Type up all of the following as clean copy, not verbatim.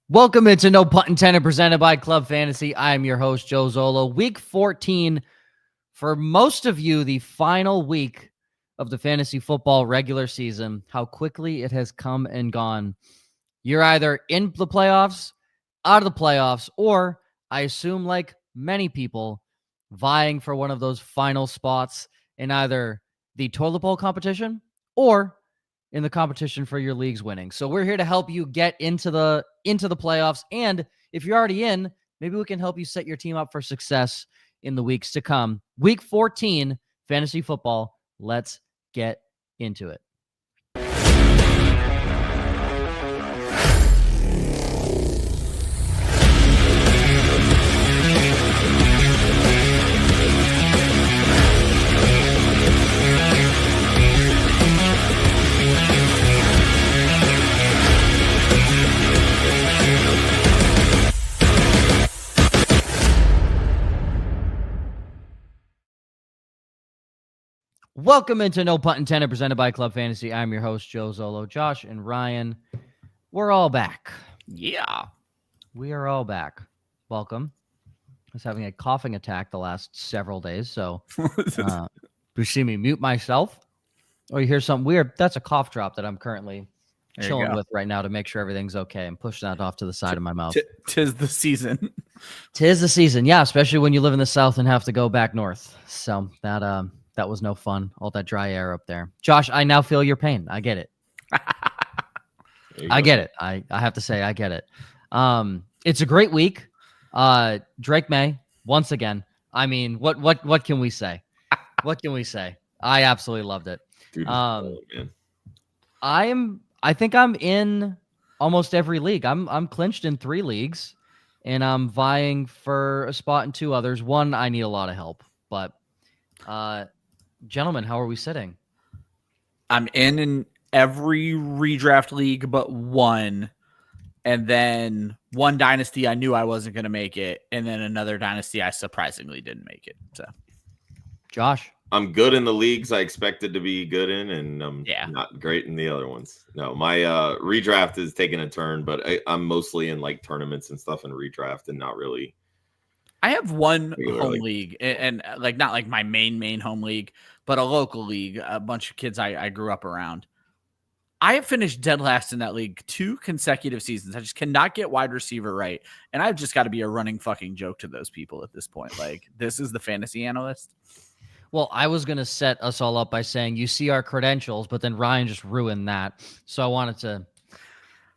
Welcome into No Punt Intended, presented by Club Fantasy. I am your host, Joe Zolo. Week 14, for most of you, the final week of the fantasy football regular season. How quickly it has come and gone. You're either in the playoffs, out of the playoffs, or I assume, like many people, vying for one of those final spots in either the toilet bowl competition or in the competition for your league's winning. So we're here to help you get into the playoffs. And if you're already in, maybe we can help you set your team up for success in the weeks to come. Week 14, fantasy football. Let's get into it. Welcome into No Punt Intended, presented by Club Fantasy. I'm your host, Joe Zolo. Josh and Ryan, we're all back. Yeah. We are all back. Welcome. I was having a coughing attack the last several days, so you see me mute myself, or you hear something weird, that's a cough drop that I'm currently chilling with right now to make sure everything's okay. I'm pushing that off to the side of my mouth. Tis the season. Tis the season, yeah, especially when you live in the South and have to go back north. So that was no fun, all that dry air up there. Josh, I now feel your pain. I get it. I get it. I have to say, I get it. It's a great week. Drake May, once again. I mean, what can we say? What can we say? I absolutely loved it. Dude, I think I'm in almost every league. I'm clinched in 3 leagues, and I'm vying for a spot in 2 others. One, I need a lot of help, but gentlemen, how are we sitting? I'm in every redraft league but one, and then one dynasty I knew I wasn't going to make it, and then another dynasty I surprisingly didn't make it. So, Josh, I'm good in the leagues I expected to be good in, and I'm not great in the other ones. No, my redraft is taking a turn, but I'm mostly in like tournaments and stuff in redraft, and not really. I have one home league, and like not like my main home league, but a local league, a bunch of kids I grew up around. I have finished dead last in that league 2 consecutive seasons. I just cannot get wide receiver right, and I've just got to be a running fucking joke to those people at this point. Like, this is the fantasy analyst. Well, I was going to set us all up by saying you see our credentials, but then Ryan just ruined that. So I wanted to.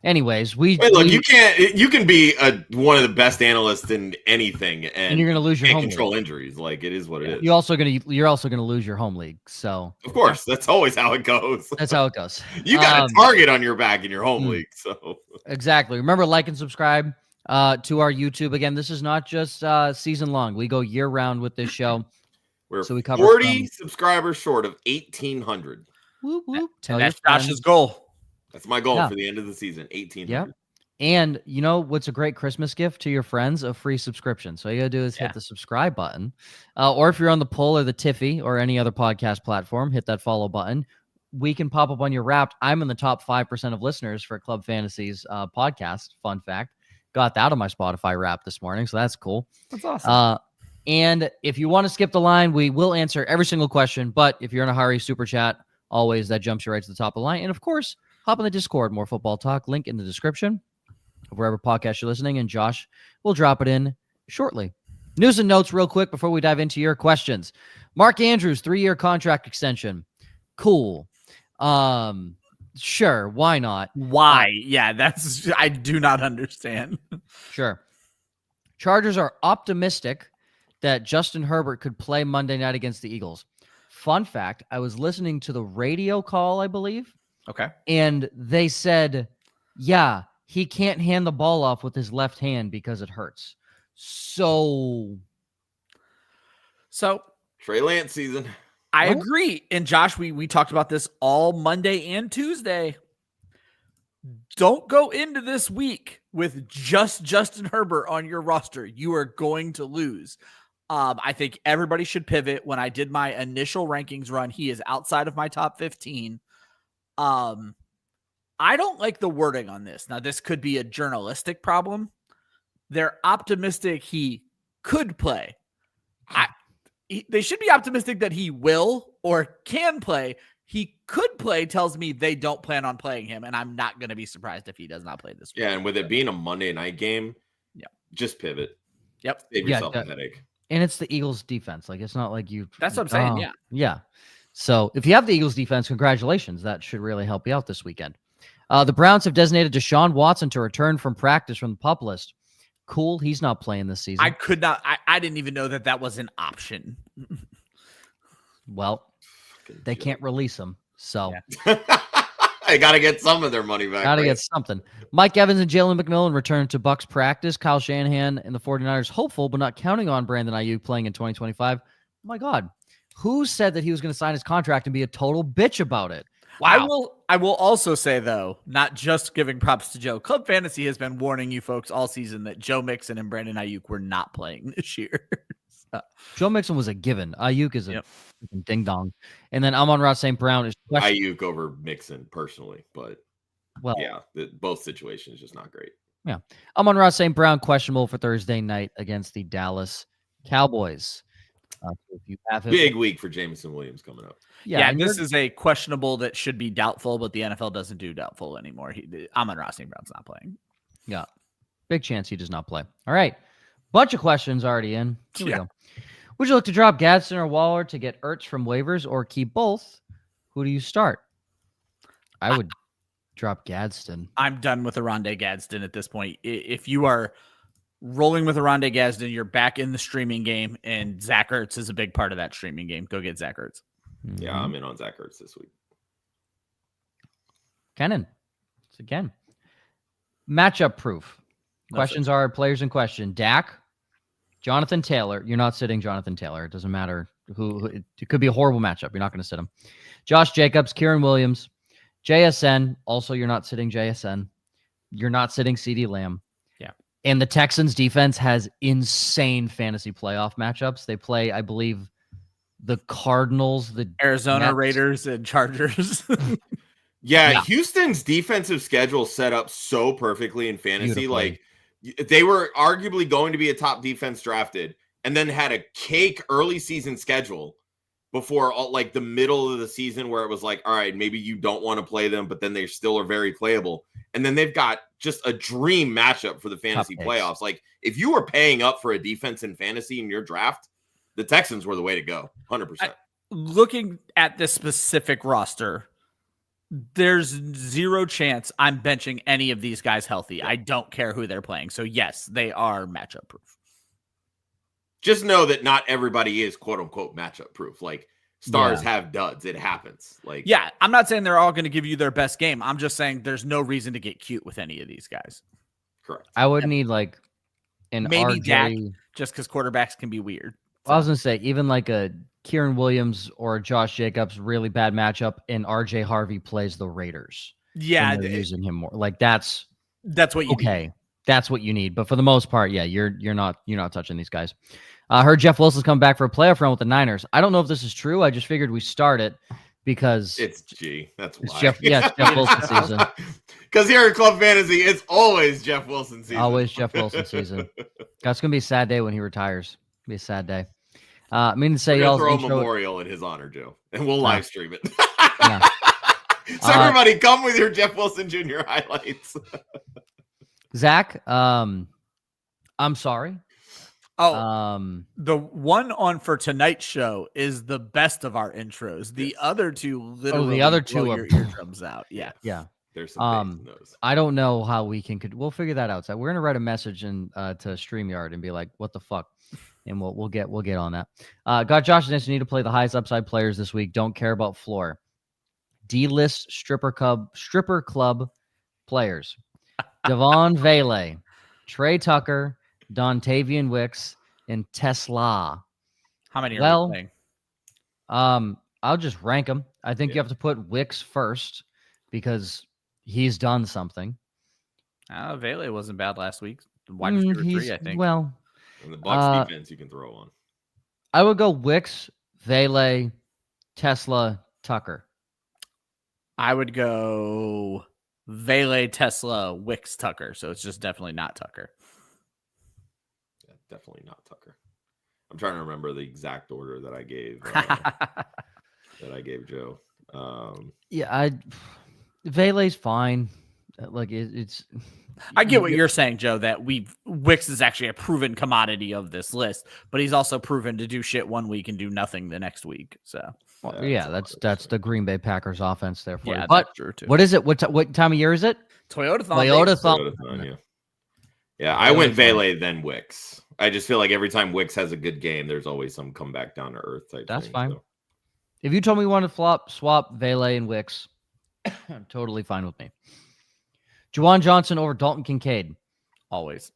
Anyways, you can be one of the best analysts in anything, and you're going to lose your home control league. Injuries. Like, it is what it is. You're also going to lose your home league. So of course, that's always how it goes. That's how it goes. You got a target on your back in your home league. So exactly. Remember, like and subscribe to our YouTube. Again, this is not just season long. We go year round with this show. We cover 40 subscribers short of 1,800. Whoop, whoop. That's Josh's goal. That's my goal for the end of the season, 1,800. Yeah. And you know what's a great Christmas gift to your friends? A free subscription. So all you got to do is hit the subscribe button. Or if you're on the Poll or the Tiffy or any other podcast platform, hit that follow button. We can pop up on your Wrapped. I'm in the top 5% of listeners for Club Fantasy's podcast. Fun fact. Got that on my Spotify Wrapped this morning, so that's cool. That's awesome. And if you want to skip the line, we will answer every single question. But if you're in a hurry, super chat, always that jumps you right to the top of the line. And of course, hop on the Discord, More Football Talk, link in the description of wherever podcast you're listening. And Josh will drop it in shortly. News and notes real quick before we dive into your questions. Mark Andrews, 3-year contract extension. Cool. Sure. Why not? Why? I do not understand. Sure. Chargers are optimistic that Justin Herbert could play Monday night against the Eagles. Fun fact, I was listening to the radio call, I believe. Okay. And they said, yeah, he can't hand the ball off with his left hand because it hurts. So Trey Lance season. I agree. And Josh, we talked about this all Monday and Tuesday. Don't go into this week with just Justin Herbert on your roster. You are going to lose. I think everybody should pivot. When I did my initial rankings run, he is outside of my top 15. I don't like the wording on this. Now, this could be a journalistic problem. They're optimistic he could play. They should be optimistic that he will or can play. He could play tells me they don't plan on playing him, and I'm not going to be surprised if he does not play this week. Yeah, and with it being a Monday night game, just pivot. Yep. Save yourself a headache. And it's the Eagles defense. Like, it's not like you. That's what I'm saying. Yeah. Yeah. So if you have the Eagles defense, congratulations. That should really help you out this weekend. The Browns have designated Deshaun Watson to return from practice from the PUP list. Cool. He's not playing this season. I could not. I didn't even know that was an option. Well, they can't release him. So I got to get some of their money back. Got to get something. Mike Evans and Jalen McMillan return to Bucs practice. Kyle Shanahan and the 49ers hopeful, but not counting on Brandon Ayuk playing in 2025. Oh my God. Who said that he was going to sign his contract and be a total bitch about it? Wow. I will also say, though, not just giving props to Joe, Club Fantasy has been warning you folks all season that Joe Mixon and Brandon Ayuk were not playing this year. Joe Mixon was a given. Ayuk is a ding dong. And then Amon-Ra St. Brown is Ayuk over Mixon personally, but both situations just not great. Yeah. Amon-Ra St. Brown questionable for Thursday night against the Dallas Cowboys. If you have him, big week for Jameson Williams coming up. Yeah, this is a questionable that should be doubtful, but the NFL doesn't do doubtful anymore. Amon-Ra St. Brown's not playing. Yeah. Big chance he does not play. All right. Bunch of questions already in. Here we go. Would you look to drop Gadsden or Waller to get Ertz from waivers or keep both? Who do you start? I would drop Gadsden. I'm done with Oronde Gadsden at this point. If you are rolling with Oronde Gadsden, you're back in the streaming game, and Zach Ertz is a big part of that streaming game. Go get Zach Ertz. Mm-hmm. Yeah, I'm in on Zach Ertz this week. Kennan. It's again. Matchup proof. Questions are players in question. Dak, Jonathan Taylor. You're not sitting Jonathan Taylor. It doesn't matter who. It could be a horrible matchup. You're not going to sit him. Josh Jacobs, Kieran Williams, JSN. Also, you're not sitting JSN. You're not sitting CD Lamb. Yeah. And the Texans defense has insane fantasy playoff matchups. They play, I believe, the Cardinals, the Arizona Nets. Raiders, and Chargers. Yeah, Houston's defensive schedule set up so perfectly in fantasy. Like, they were arguably going to be a top defense drafted and then had a cake early season schedule before like the middle of the season where it was like, all right, maybe you don't want to play them, but then they still are very playable. And then they've got just a dream matchup for the fantasy playoffs. Like, if you were paying up for a defense in fantasy in your draft, the Texans were the way to go. 100%. Looking at this specific roster, there's zero chance I'm benching any of these guys healthy. I don't care who they're playing. So yes, they are matchup proof. Just know that not everybody is quote unquote matchup proof. Like, stars have duds. It happens. Like, yeah, I'm not saying they're all going to give you their best game. I'm just saying there's no reason to get cute with any of these guys. Correct. I would need like an maybe RJ. Dak, just because quarterbacks can be weird. I was going to say, even like a Kieran Williams or Josh Jacobs, really bad matchup, and RJ Harvey plays the Raiders. Yeah. They're using him more. Like, that's what you need. That's what you need. But for the most part, yeah, you're not touching these guys. I heard Jeff Wilson's come back for a playoff run with the Niners. I don't know if this is true. I just figured we start it because it's G. That's why. It's Jeff Wilson season. Because here at Club Fantasy, it's always Jeff Wilson season. Always Jeff Wilson season. That's gonna be a sad day when he retires. It'll be a sad day. I mean to say, y'all throw a memorial in his honor, Joe, and we'll live stream it. Yeah. So everybody, come with your Jeff Wilson Jr. highlights. Zach, I'm sorry. The one on for tonight's show is the best of our intros. The other two literally blow your eardrums out. Yeah. There's some those. I don't know how we can. We'll figure that out. So we're gonna write a message in to StreamYard and be like, "What the fuck?" And we'll get on that. Got Josh and need to play the highest upside players this week. Don't care about floor. D-list stripper club players: Devon Vele, Trey Tucker, Dontavian Wicks, and Tesla. How many are we playing? I'll just rank them. I think you have to put Wicks first because he's done something. Vele wasn't bad last week. Wide receiver 3, I think. Well, and the Bucs defense you can throw on. I would go Wicks, Vele, Tesla, Tucker. I would go Vele, Tesla, Wicks, Tucker. So it's just definitely not Tucker. Yeah, definitely not Tucker. I'm trying to remember the exact order that I gave Joe. Vele's fine. Like it's. I get what you're saying, Joe. That Wicks is actually a proven commodity of this list, but he's also proven to do shit one week and do nothing the next week. So that's the Green Bay Packers offense there for you. But that's true too. What is it? What time of year is it? Toyota-thon. Yeah, I went Vele then Wicks. I just feel like every time Wicks has a good game, there's always some come back down to earth type. That's thing, fine. So. If you told me you wanted to swap Vele and Wicks, I'm totally fine with me. Juwan Johnson over Dalton Kincaid. Always.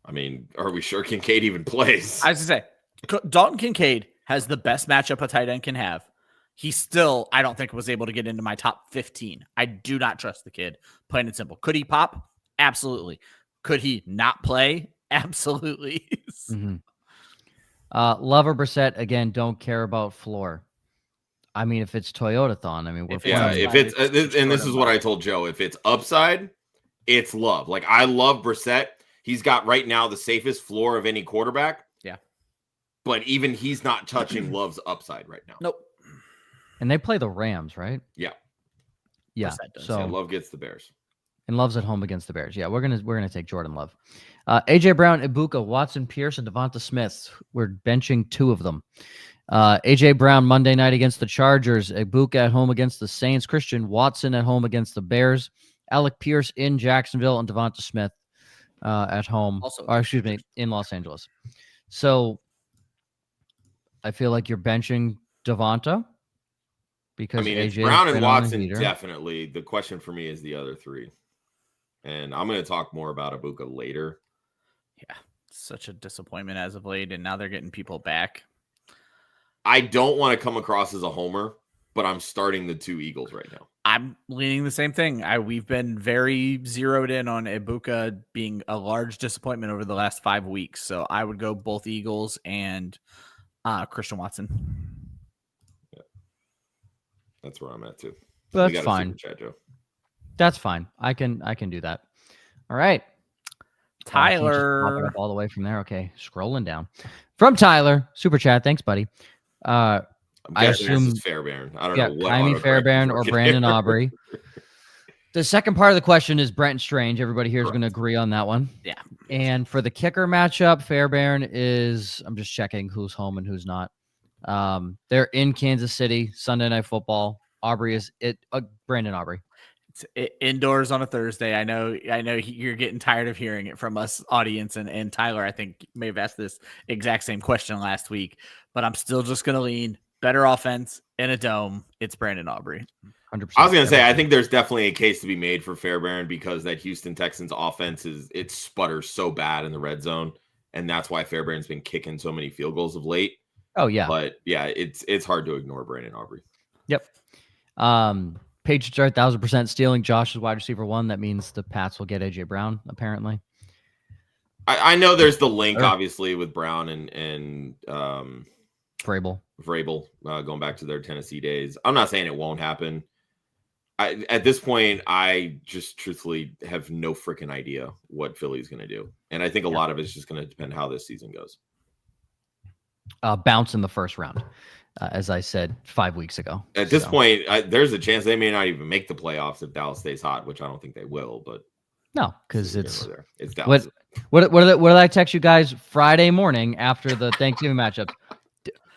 I mean, are we sure Kincaid even plays? I was going to say, Dalton Kincaid has the best matchup a tight end can have. He still, I don't think, was able to get into my top 15. I do not trust the kid, plain and simple. Could he pop? Absolutely. Could he not play? Absolutely. Mm-hmm. Love or Brissett, again, don't care about floor. I mean, if it's Toyota-thon, I mean, if it's and this is what I told Joe. If it's upside, it's Love. Like, I love Brissett. He's got right now the safest floor of any quarterback. Yeah. But even he's not touching Love's upside right now. Nope. And they play the Rams, right? Yeah. Yeah. So Love gets the Bears. And Love's at home against the Bears. Yeah, we're gonna take Jordan Love. AJ Brown, Ibuka, Watson, Pierce, and Devonta Smith. We're benching 2 of them. AJ Brown Monday night against the Chargers. Ibuka at home against the Saints. Christian Watson at home against the Bears. Alec Pierce in Jacksonville and Devonta Smith at home. In Los Angeles. So I feel like you're benching Devonta because it's Brown and Watson definitely. The question for me is the other 3. And I'm going to talk more about Ibuka later. Yeah, such a disappointment as of late, and now they're getting people back. I don't want to come across as a homer, but I'm starting the 2 Eagles right now. I'm leaning the same thing. We've been very zeroed in on Ibuka being a large disappointment over the last 5 weeks. So I would go both Eagles and Christian Watson. Yeah. That's where I'm at too. That's fine. Chat, Joe. That's fine. I can do that. All right. Tyler. Up all the way from there. Okay. Scrolling down. From Tyler. Super chat. Thanks, buddy. I assume this is Fairbairn. I don't know what Jaime Fairbairn or Brandon Aubrey. The second part of the question is Brent Strange. Everybody here is going to agree on that one. Yeah. And for the kicker matchup, Fairbairn is, I'm just checking who's home and who's not. They're in Kansas City, Sunday Night Football. Aubrey is Brandon Aubrey. It's indoors on a Thursday. I know you're getting tired of hearing it from us, audience, and Tyler, I think, may have asked this exact same question last week, but I'm still just going to lean better offense in a dome. It's Brandon Aubrey. 100%. I was going to say, I think there's definitely a case to be made for Fairbairn because that Houston Texans offense it sputters so bad in the red zone, and that's why Fairbairn's been kicking so many field goals of late. Oh yeah, but yeah, it's hard to ignore Brandon Aubrey. Yep. Patriots are 1,000% stealing Josh's wide receiver 1. That means the Pats will get AJ Brown, apparently. I know there's the link, obviously, with Brown and Vrabel going back to their Tennessee days. I'm not saying it won't happen. At this point, I just truthfully have no freaking idea what Philly's going to do. And I think a lot of it's just going to depend how this season goes. Bounce in the first round. As I said 5 weeks ago. At this point, there's a chance they may not even make the playoffs if Dallas stays hot, which I don't think they will. But no, because it's Dallas. What did I text you guys Friday morning after the Thanksgiving matchup?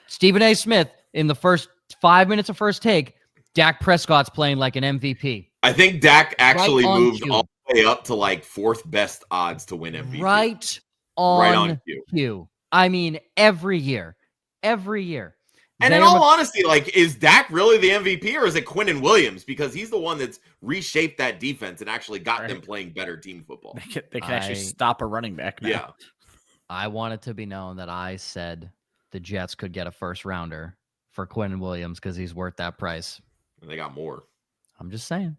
Stephen A. Smith in the first 5 minutes of first take. Dak Prescott's playing like an MVP. I think Dak actually moved all the way up to like 4th best odds to win MVP. Right on cue. I mean, every year. And in all honesty, like, is Dak really the MVP or is it Quinnen Williams? Because he's the one that's reshaped that defense and actually got them playing better team football. They can actually stop a running back now. Yeah. I want it to be known that I said the Jets could get a first rounder for Quinnen Williams because he's worth that price. And they got more. I'm just saying.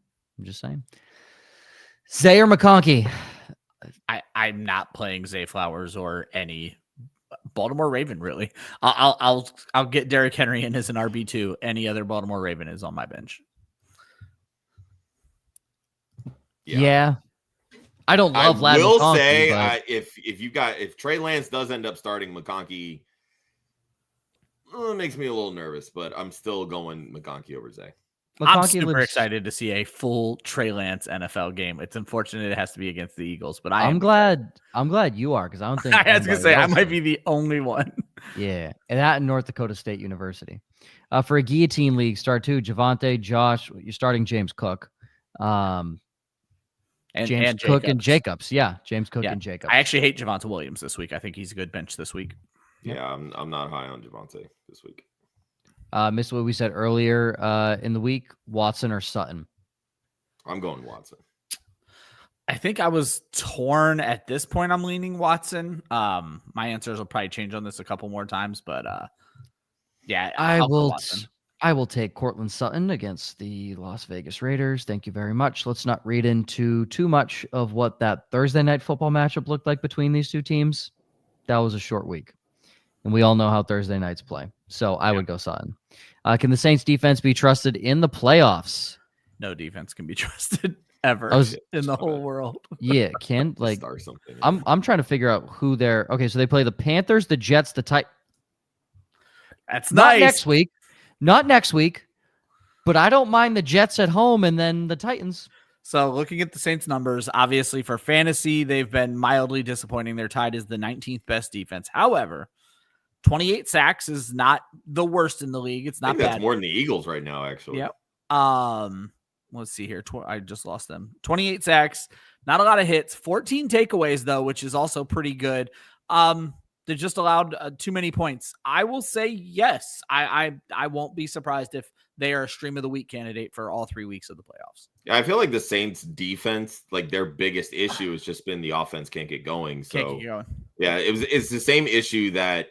Zaire McConkey. I'm not playing Zay Flowers or any Baltimore Raven, really. I'll get Derrick Henry in as an RB2. Any other Baltimore Raven is on my bench. Yeah. I don't love Ladd will McConkey, say but if Trey Lance does end up starting McConkey, it makes me a little nervous, but I'm still going McConkey over Zay. I'm super excited to see a full Trey Lance NFL game. It's unfortunate it has to be against the Eagles, but I'm glad you are, because I don't think I was gonna say I might be the only one. Yeah, and that in North Dakota State University. For a guillotine league, start two: Javonte, Josh. You're starting James Cook, James Cook and Jacobs. Yeah, James Cook and Jacobs. I actually hate Javonte Williams this week. I think he's a good bench this week. Yeah, I'm not high on Javonte this week. Missed what we said earlier in the week: Watson or Sutton. I'm going Watson. I think I was torn at this point. I'm leaning Watson. My answers will probably change on this a couple more times, but yeah, I will take Cortland Sutton against the Las Vegas Raiders. Thank you very much. Let's not read into too much of what that Thursday night football matchup looked like between these two teams. That was a short week, and we all know how Thursday nights play. So I would go Sutton. Can the Saints defense be trusted in the playoffs? No defense can be trusted ever in the whole world. Yeah, start something. I'm trying to figure out who they're. Okay, so they play the Panthers, the Jets, the Titans. That's not next week. Not next week, but I don't mind the Jets at home and then the Titans. So looking at the Saints numbers, obviously for fantasy, they've been mildly disappointing. They're tied as the 19th best defense. However, 28 sacks is not the worst in the league. It's not bad. That's more than the Eagles right now, actually. Yep. Let's see here. I just lost them. 28 sacks, not a lot of hits, 14 takeaways though, which is also pretty good. They just allowed too many points. I will say yes. I won't be surprised if they are a stream of the week candidate for all 3 weeks of the playoffs. Yeah, I feel like the Saints defense, like their biggest issue has just been the offense can't get going. So yeah, it's the same issue that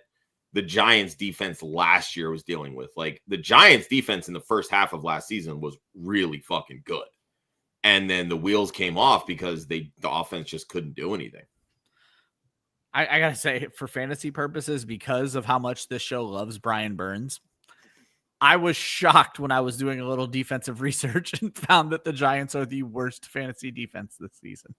the Giants defense last year was dealing with. Like the Giants defense in the first half of last season was really fucking good. And then the wheels came off because the offense just couldn't do anything. I got to say, for fantasy purposes, because of how much this show loves Brian Burns, I was shocked when I was doing a little defensive research and found that the Giants are the worst fantasy defense this season.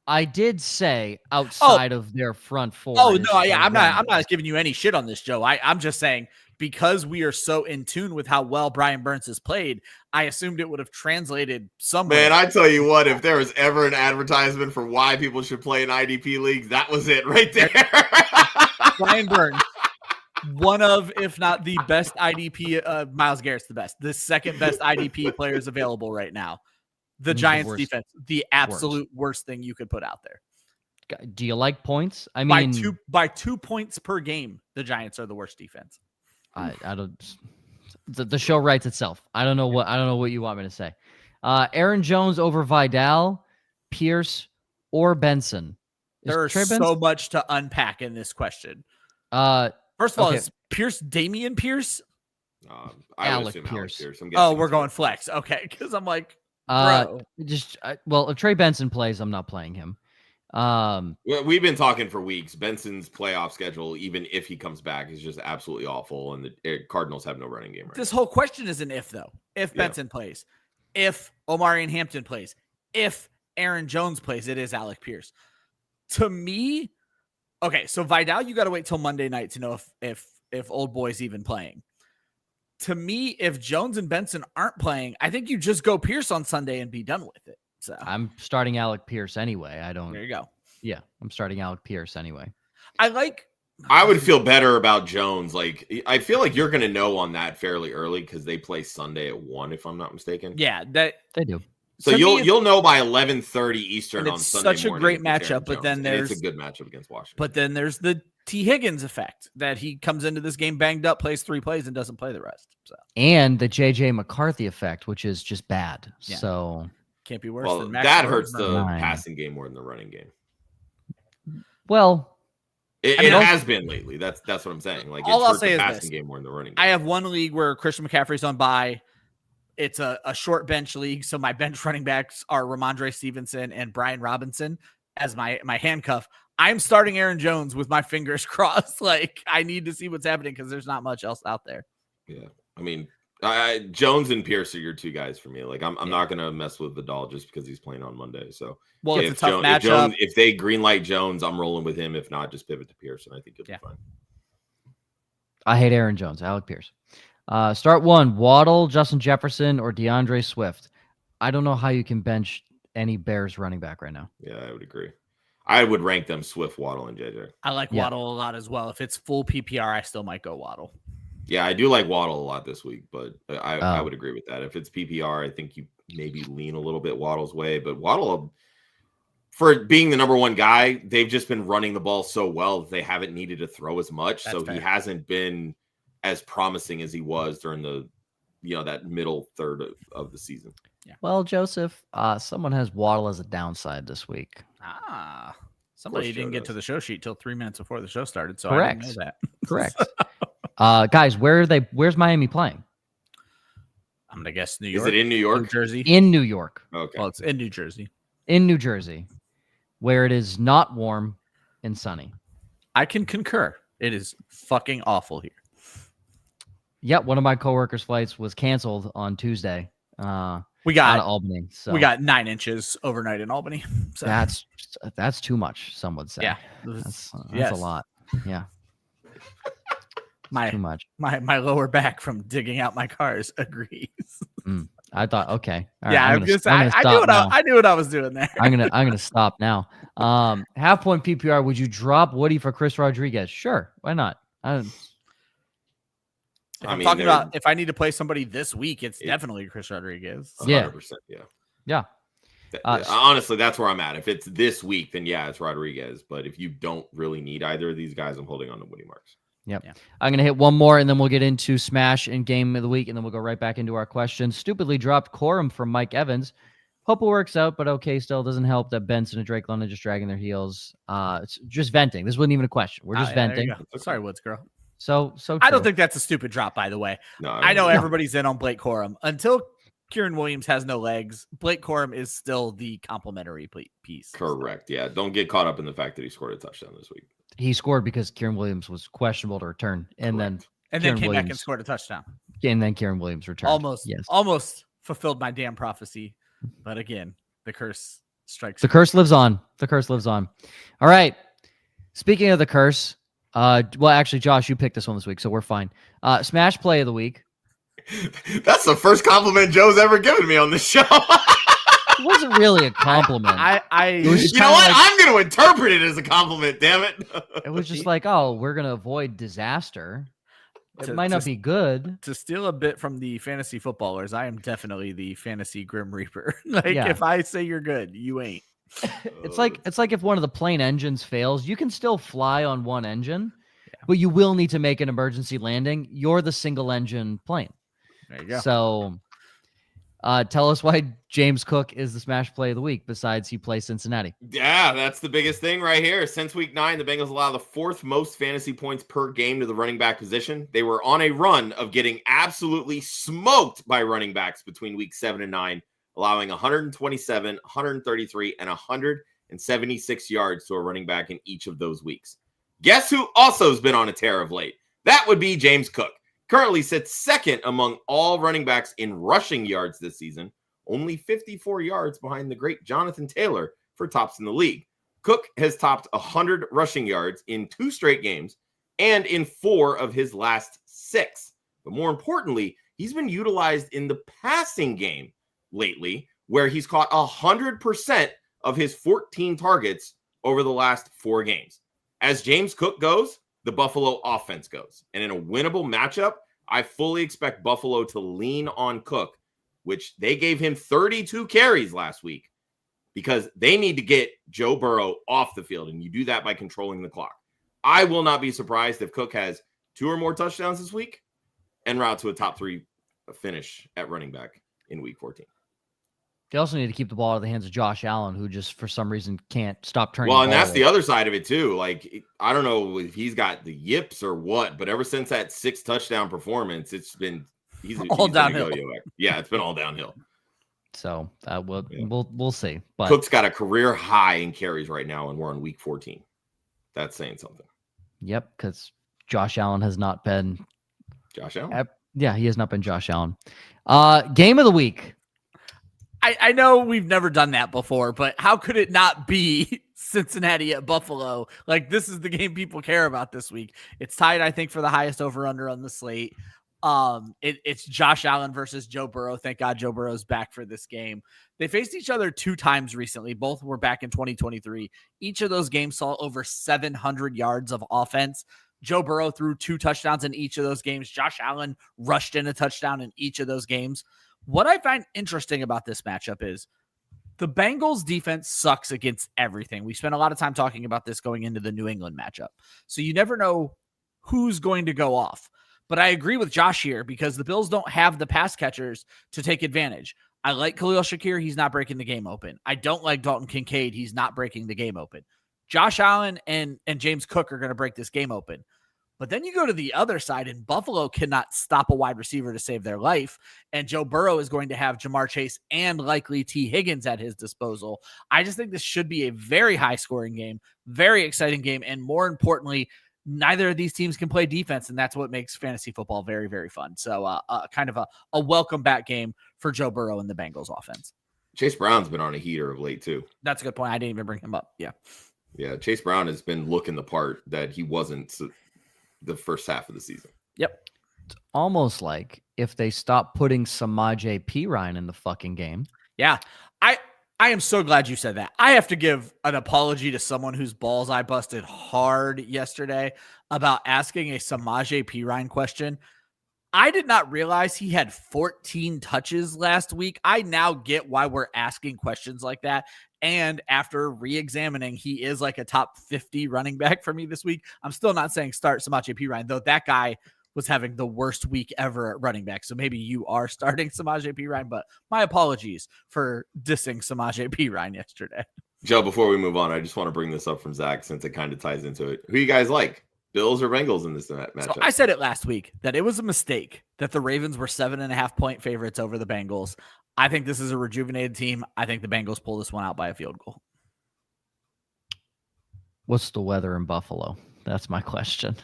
I did say outside of their front four. Oh, no, yeah, I'm not giving you any shit on this, Joe. I'm just saying, because we are so in tune with how well Brian Burns has played, I assumed it would have translated somewhere. Man, I tell you what, if there was ever an advertisement for why people should play in IDP leagues, that was it right there. Brian Burns, one of, if not the best IDP, Myles Garrett's the best, the second best IDP players available right now. The Giants defense, the absolute worst thing you could put out there. Do you like points? I mean, by 2 points per game, the Giants are the worst defense. I don't. The show writes itself. I don't know what you want me to say. Aaron Jones over Vidal, Pierce, or Benson. There's so much to unpack in this question. First of all, is Pierce Damian Pierce? Alec Pierce. We're going flex. Okay, because I'm like, bro. If Trey Benson plays, I'm not playing him. We've been talking for weeks. Benson's playoff schedule, even if he comes back, is just absolutely awful, and the Cardinals have no running game. This whole question is an if, though. If Benson plays, if Omarion Hampton plays, if Aaron Jones plays, it is Alec Pierce. To me, okay, so Vidal, you got to wait till Monday night to know if old boy's even playing. To me, if Jones and Benson aren't playing, I think you just go Pierce on Sunday and be done with it. So I'm starting Alec Pierce anyway. There you go. Yeah, I'm starting Alec Pierce anyway. I would feel better about Jones. Like, I feel like you're going to know on that fairly early because they play Sunday at 1, if I'm not mistaken. Yeah, that they do. So you'll know by 11:30 Eastern on Sunday morning. Such a great matchup, but then it's a good matchup against Washington. But then there's the T. Higgins effect that he comes into this game banged up, plays 3 plays, and doesn't play the rest. So and the JJ McCarthy effect, which is just bad. Yeah. So can't be worse than Max. That hurts the passing game more than the running game. Well, it has been lately. That's what I'm saying. Like, all I'll say the is passing this. game more than the running game. I have one league where Christian McCaffrey's on bye. It's a short bench league, so my bench running backs are Ramondre Stevenson and Brian Robinson as my handcuff. I'm starting Aaron Jones with my fingers crossed. Like, I need to see what's happening because there's not much else out there. Yeah. I mean, Jones and Pierce are your two guys for me. Like I'm not gonna mess with Vidal just because he's playing on Monday. So it's a tough matchup. If they greenlight Jones, I'm rolling with him. If not, just pivot to Pierce, and I think you'll be fine. I hate Aaron Jones. Alec Pierce. Start one: Waddle, Justin Jefferson, or DeAndre Swift. I don't know how you can bench any Bears running back right now. Yeah, I would agree. I would rank them Swift, Waddle, and JJ. I like Waddle a lot as well. If it's full PPR, I still might go Waddle. Yeah, I do like Waddle a lot this week, but I would agree with that. If it's PPR, I think you maybe lean a little bit Waddle's way. But Waddle, for being the number one guy, they've just been running the ball so well that they haven't needed to throw as much. That's fair. He hasn't been as promising as he was during the, that middle third of the season. Yeah. Well, Joseph, someone has Waddle as a downside this week. Somebody didn't get to the show sheet till 3 minutes before the show started, so correct. I didn't know that. Correct. Guys, where's Miami playing? I'm gonna guess New York. Is it in New York? New Jersey? In New York. Okay. Well, it's in New Jersey. In New Jersey, where it is not warm and sunny. I can concur. It is fucking awful here. Yep, one of my coworkers' flights was canceled on Tuesday. We got out of Albany. So we got 9 inches overnight in Albany. So. That's too much. Some would say. Yeah, that's a lot. Yeah, too much. My lower back from digging out my cars agrees. I thought, okay, all right, I knew what I was doing there. I'm gonna stop now. Half point PPR. Would you drop Woody for Chris Rodriguez? Sure, why not? If I need to play somebody this week, it's definitely Chris Rodriguez. 100%, yeah. Honestly, that's where I'm at. If it's this week, then it's Rodriguez. But if you don't really need either of these guys, I'm holding on to Woody Marks. Yep. Yeah. I'm going to hit one more, and then we'll get into Smash and Game of the Week, and then we'll go right back into our questions. Stupidly dropped Corum from Mike Evans. Hope it works out, but okay, still doesn't help that Benson and Drake London just dragging their heels. It's just venting. This wasn't even a question. We're just venting. Sorry, Woods girl. So true. I don't think that's a stupid drop, by the way. No, I know everybody's in on Blake Corum. Until Kieran Williams has no legs, Blake Corum is still the complimentary piece. Correct. Yeah. Don't get caught up in the fact that he scored a touchdown this week. He scored because Kieran Williams was questionable to return. And then came back and scored a touchdown. And then Kieran Williams returned. Almost fulfilled my damn prophecy. But again, the curse strikes. The curse lives on. The curse lives on. All right. Speaking of the curse, well, actually, Josh, you picked this one this week, so we're fine. Smash play of the week. That's the first compliment Joe's ever given me on this show. It wasn't really a compliment. You know what? I'm going to interpret it as a compliment, damn it. It was just like, oh, we're going to avoid disaster. It might not be good. To steal a bit from the fantasy footballers, I am definitely the fantasy Grim Reaper. If I say you're good, you ain't. It's like if one of the plane engines fails, you can still fly on one engine, but you will need to make an emergency landing. You're the single engine plane. There you go. So tell us why James Cook is the smash play of the week besides he plays Cincinnati. Yeah, that's the biggest thing right here. Since week 9, the Bengals allow the 4th most fantasy points per game to the running back position. They were on a run of getting absolutely smoked by running backs between week 7 and 9. Allowing 127, 133, and 176 yards to a running back in each of those weeks. Guess who also has been on a tear of late? That would be James Cook. Currently sits second among all running backs in rushing yards this season, only 54 yards behind the great Jonathan Taylor for tops in the league. Cook has topped 100 rushing yards in 2 straight games and in 4 of his last 6. But more importantly, he's been utilized in the passing game lately, where he's caught 100% of his 14 targets over the last 4 games. As James Cook goes, the Buffalo offense goes. And in a winnable matchup, I fully expect Buffalo to lean on Cook, which they gave him 32 carries last week because they need to get Joe Burrow off the field. And you do that by controlling the clock. I will not be surprised if Cook has 2 or more touchdowns this week and route to a top 3 finish at running back in week 14. They also need to keep the ball out of the hands of Josh Allen, who just for some reason can't stop turning. Well, and that's the other side of it too. Like, I don't know if he's got the yips or what, but ever since that 6 touchdown performance, it's been he's all downhill. Yeah, it's been all downhill. So we'll see. But Cook's got a career high in carries right now, and we're on week 14. That's saying something. Yep, because Josh Allen has not been Josh Allen. Yeah, he has not been Josh Allen. Game of the week. I know we've never done that before, but how could it not be Cincinnati at Buffalo? Like, this is the game people care about this week. It's tied, I think, for the highest over-under on the slate. It's Josh Allen versus Joe Burrow. Thank God Joe Burrow's back for this game. They faced each other 2 times recently. Both were back in 2023. Each of those games saw over 700 yards of offense. Joe Burrow threw 2 touchdowns in each of those games. Josh Allen rushed in a touchdown in each of those games. What I find interesting about this matchup is the Bengals defense sucks against everything. We spent a lot of time talking about this going into the New England matchup. So you never know who's going to go off. But I agree with Josh here because the Bills don't have the pass catchers to take advantage. I like Khalil Shakir. He's not breaking the game open. I don't like Dalton Kincaid. He's not breaking the game open. Josh Allen and James Cook are going to break this game open. But then you go to the other side, and Buffalo cannot stop a wide receiver to save their life. And Joe Burrow is going to have Jamar Chase and likely T. Higgins at his disposal. I just think this should be a very high-scoring game, very exciting game, and more importantly, neither of these teams can play defense, and that's what makes fantasy football very, very fun. So kind of a welcome back game for Joe Burrow and the Bengals offense. Chase Brown's been on a heater of late, too. That's a good point. I didn't even bring him up. Yeah, Chase Brown has been looking the part that he wasn't the first half of the season. Yep. It's almost like if they stop putting Samaje Perine in the fucking game. Yeah. I am so glad you said that. I have to give an apology to someone whose balls I busted hard yesterday about asking a Samaje Perine question. I did not realize he had 14 touches last week. I now get why we're asking questions like that. And after re-examining, he is like a top 50 running back for me this week. I'm still not saying start Samaje Perine, though that guy was having the worst week ever at running back. So maybe you are starting Samaje Perine, but my apologies for dissing Samaje Perine yesterday. Joe, before we move on, I just want to bring this up from Zach since it kind of ties into it. Who you guys like? Bills or Bengals in this matchup? So I said it last week that it was a mistake that the Ravens were 7.5-point favorites over the Bengals. I think this is a rejuvenated team. I think the Bengals pull this one out by a field goal. What's the weather in Buffalo? That's my question.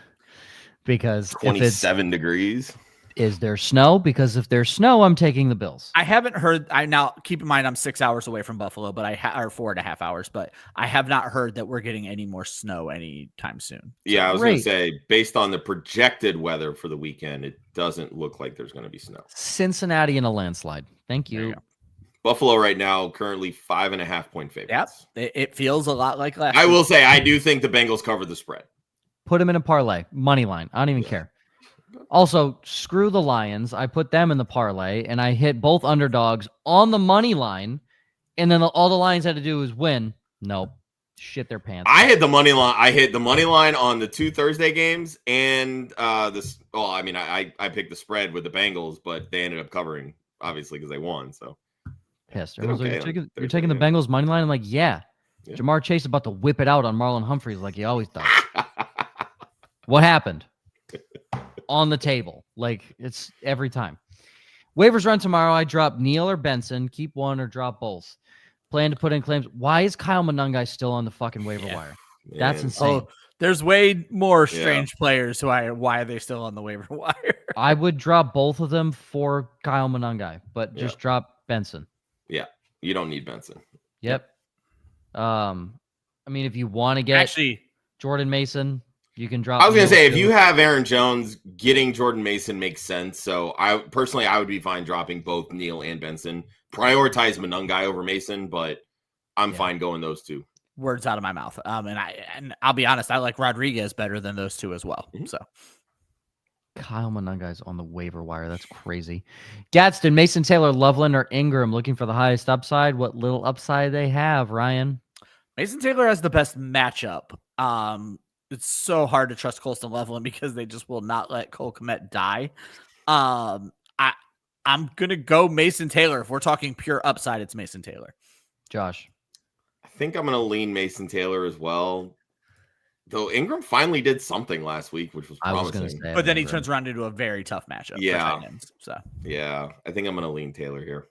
Because 27 degrees. Is there snow? Because if there's snow, I'm taking the Bills. I haven't heard. I now keep in mind I'm 6 hours away from Buffalo, but or 4.5 hours. But I have not heard that we're getting any more snow anytime soon. Yeah, I was going to say, based on the projected weather for the weekend, it doesn't look like there's going to be snow. Cincinnati in a landslide. Thank you. Buffalo right now currently 5.5-point favorites. Yep, it feels a lot like last. I will say I do think the Bengals cover the spread. Put them in a parlay, money line. I don't even care. Also, screw the Lions. I put them in the parlay, and I hit both underdogs on the money line, and then all the Lions had to do was win. Nope. Shit their pants. I hit the money line. I hit the money line on the 2 Thursday games, and this. Well, I mean, I picked the spread with the Bengals, but they ended up covering, obviously, because they won. So pissed. Like, you're taking the Bengals money line. I'm like, yeah. Jamar Chase is about to whip it out on Marlon Humphreys like he always does. What happened? On the table. Like, it's every time. Waivers run tomorrow. I drop Neal or Benson. Keep one or drop both. Plan to put in claims. Why is Kyle Monungai still on the fucking waiver wire? That's insane. There's way more strange players. Why are they still on the waiver wire? I would drop both of them for Kyle Monungai, but just drop Benson. Yeah, you don't need Benson. Yep. I mean, if you want to get Jordan Mason, you can drop. I was going to say, if you have Aaron Jones, getting Jordan Mason makes sense. So I would be fine dropping both Neal and Benson. Prioritize Monungai over Mason, but I'm fine going those two. Words out of my mouth. And I'll be honest, I like Rodriguez better than those two as well. Mm-hmm. So Kyle Monungai's on the waiver wire. That's crazy. Gadsden, Mason Taylor, Loveland, or Ingram looking for the highest upside. What little upside they have, Ryan? Mason Taylor has the best matchup. It's so hard to trust Colston Loveland because they just will not let Cole Kmet die. I'm going to go Mason Taylor. If we're talking pure upside, it's Mason Taylor. Josh? I think I'm going to lean Mason Taylor as well. Though Ingram finally did something last week, which was promising. But then he turns around into a very tough matchup. Yeah. So yeah, I think I'm going to lean Taylor here.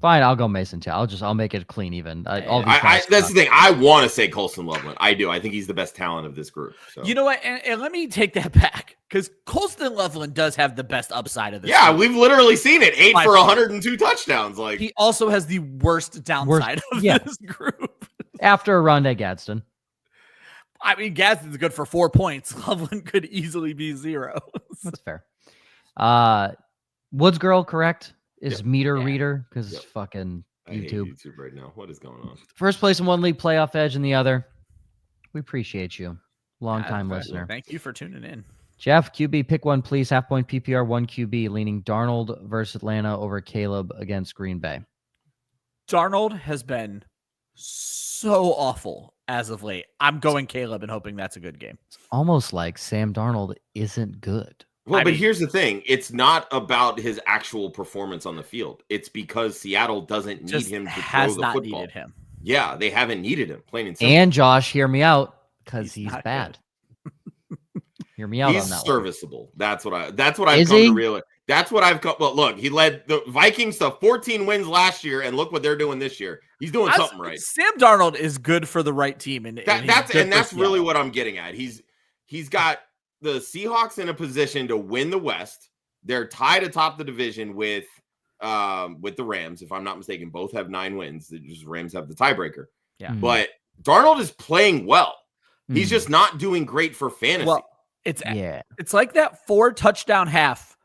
Fine, I'll go Mason Taylor. I'll make it clean even. That's the thing. I want to say Colston Loveland. I do. I think he's the best talent of this group. So. You know what? And let me take that back. because Colston Loveland does have the best upside of this. Yeah, team. we've literally seen it. 8 By for far. 102 touchdowns. Like, he also has the worst downside of this group. After Rondé Gadsden. I mean, Gadsden's good for 4 points. Loveland could easily be 0. That's fair. Woods Girl, correct? Is meter reader because fucking I hate YouTube. YouTube right now. What is going on? First place in one league, playoff edge in the other. We appreciate you. Long time listener. Thank you for tuning in. Jeff, QB, pick one, please. Half point PPR, 1 QB, leaning Darnold versus Atlanta over Caleb against Green Bay. Darnold has been so awful as of late. I'm going Caleb and hoping that's a good game. It's almost like Sam Darnold isn't good. Well, but here's the thing. It's not about his actual performance on the field. It's because Seattle doesn't need him to throw the football. Needed him. Yeah, they haven't needed him, plain and simple. And Josh, hear me out, because he's bad. Hear me out on that. He's serviceable. That's what I've come to realize. That's what I've come. Well, look, he led the Vikings to 14 wins last year, and look what they're doing this year. He's doing something right. Sam Darnold is good for the right team, and that's really what I'm getting at. He's got the Seahawks in a position to win the West. They're tied atop the division with the Rams, if I'm not mistaken. Both have 9 wins. The Rams have the tiebreaker. Yeah. But Darnold is playing well. He's just not doing great for fantasy. Well, it's like that 4 touchdown half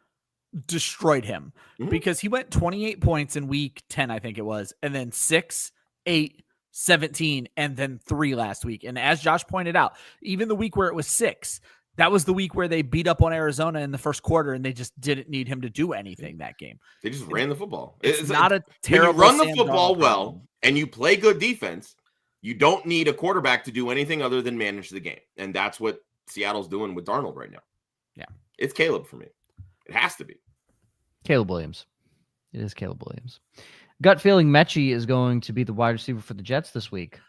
destroyed him because he went 28 points in week 10, I think it was, and then 6, 8, 17, and then 3 last week. And as Josh pointed out, even the week where it was 6, that was the week where they beat up on Arizona in the first quarter, and they just didn't need him to do anything that game. They just ran the football. It's not a terrible. When you run the football well and you play good defense, you don't need a quarterback to do anything other than manage the game, and that's what Seattle's doing with Darnold right now. Yeah, it's Caleb for me. It has to be Caleb Williams. It is Caleb Williams. Gut feeling Mechie is going to be the wide receiver for the Jets this week.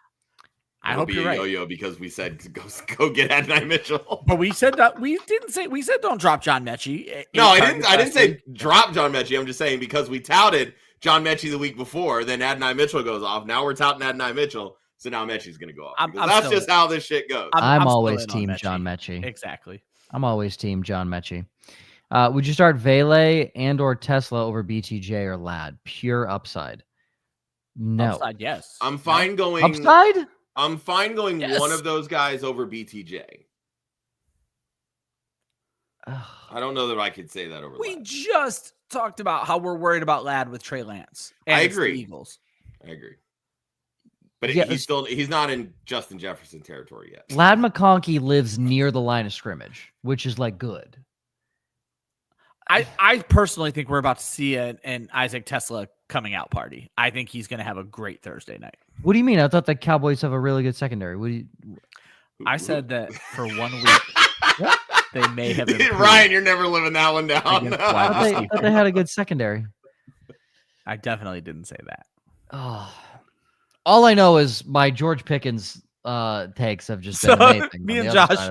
I hope you're right. Yo-yo because we said go get Adonai Mitchell. But we said that we said don't drop John Mechie. No, I didn't say drop John Mechie. I'm just saying because we touted John Mechie the week before, then Adonai Mitchell goes off. Now we're touting Adonai Mitchell, so now Mechie's going to go off. That's just how this shit goes. I'm always team John Mechie. Exactly. I'm always team John Mechie. Would you start Vele and or Tesla over BTJ or Ladd? Pure upside. No. Upside, yes. I'm fine going upside. I'm fine going one of those guys over BTJ. I don't know that I could say that over We Ladd. just talked about how we're worried about Ladd with Trey Lance. And I agree. The Eagles. I agree. But he's not in Justin Jefferson territory yet. Ladd McConkey lives near the line of scrimmage, which is like good. I personally think we're about to see an Isaac Tesla coming out party. I think he's going to have a great Thursday night. What do you mean? I thought the Cowboys have a really good secondary. I said that for 1 week. They may have improved. Ryan, you're never living that one down. I thought they had a good secondary. I definitely didn't say that. Oh. All I know is my George Pickens takes have just been amazing. Me and Josh,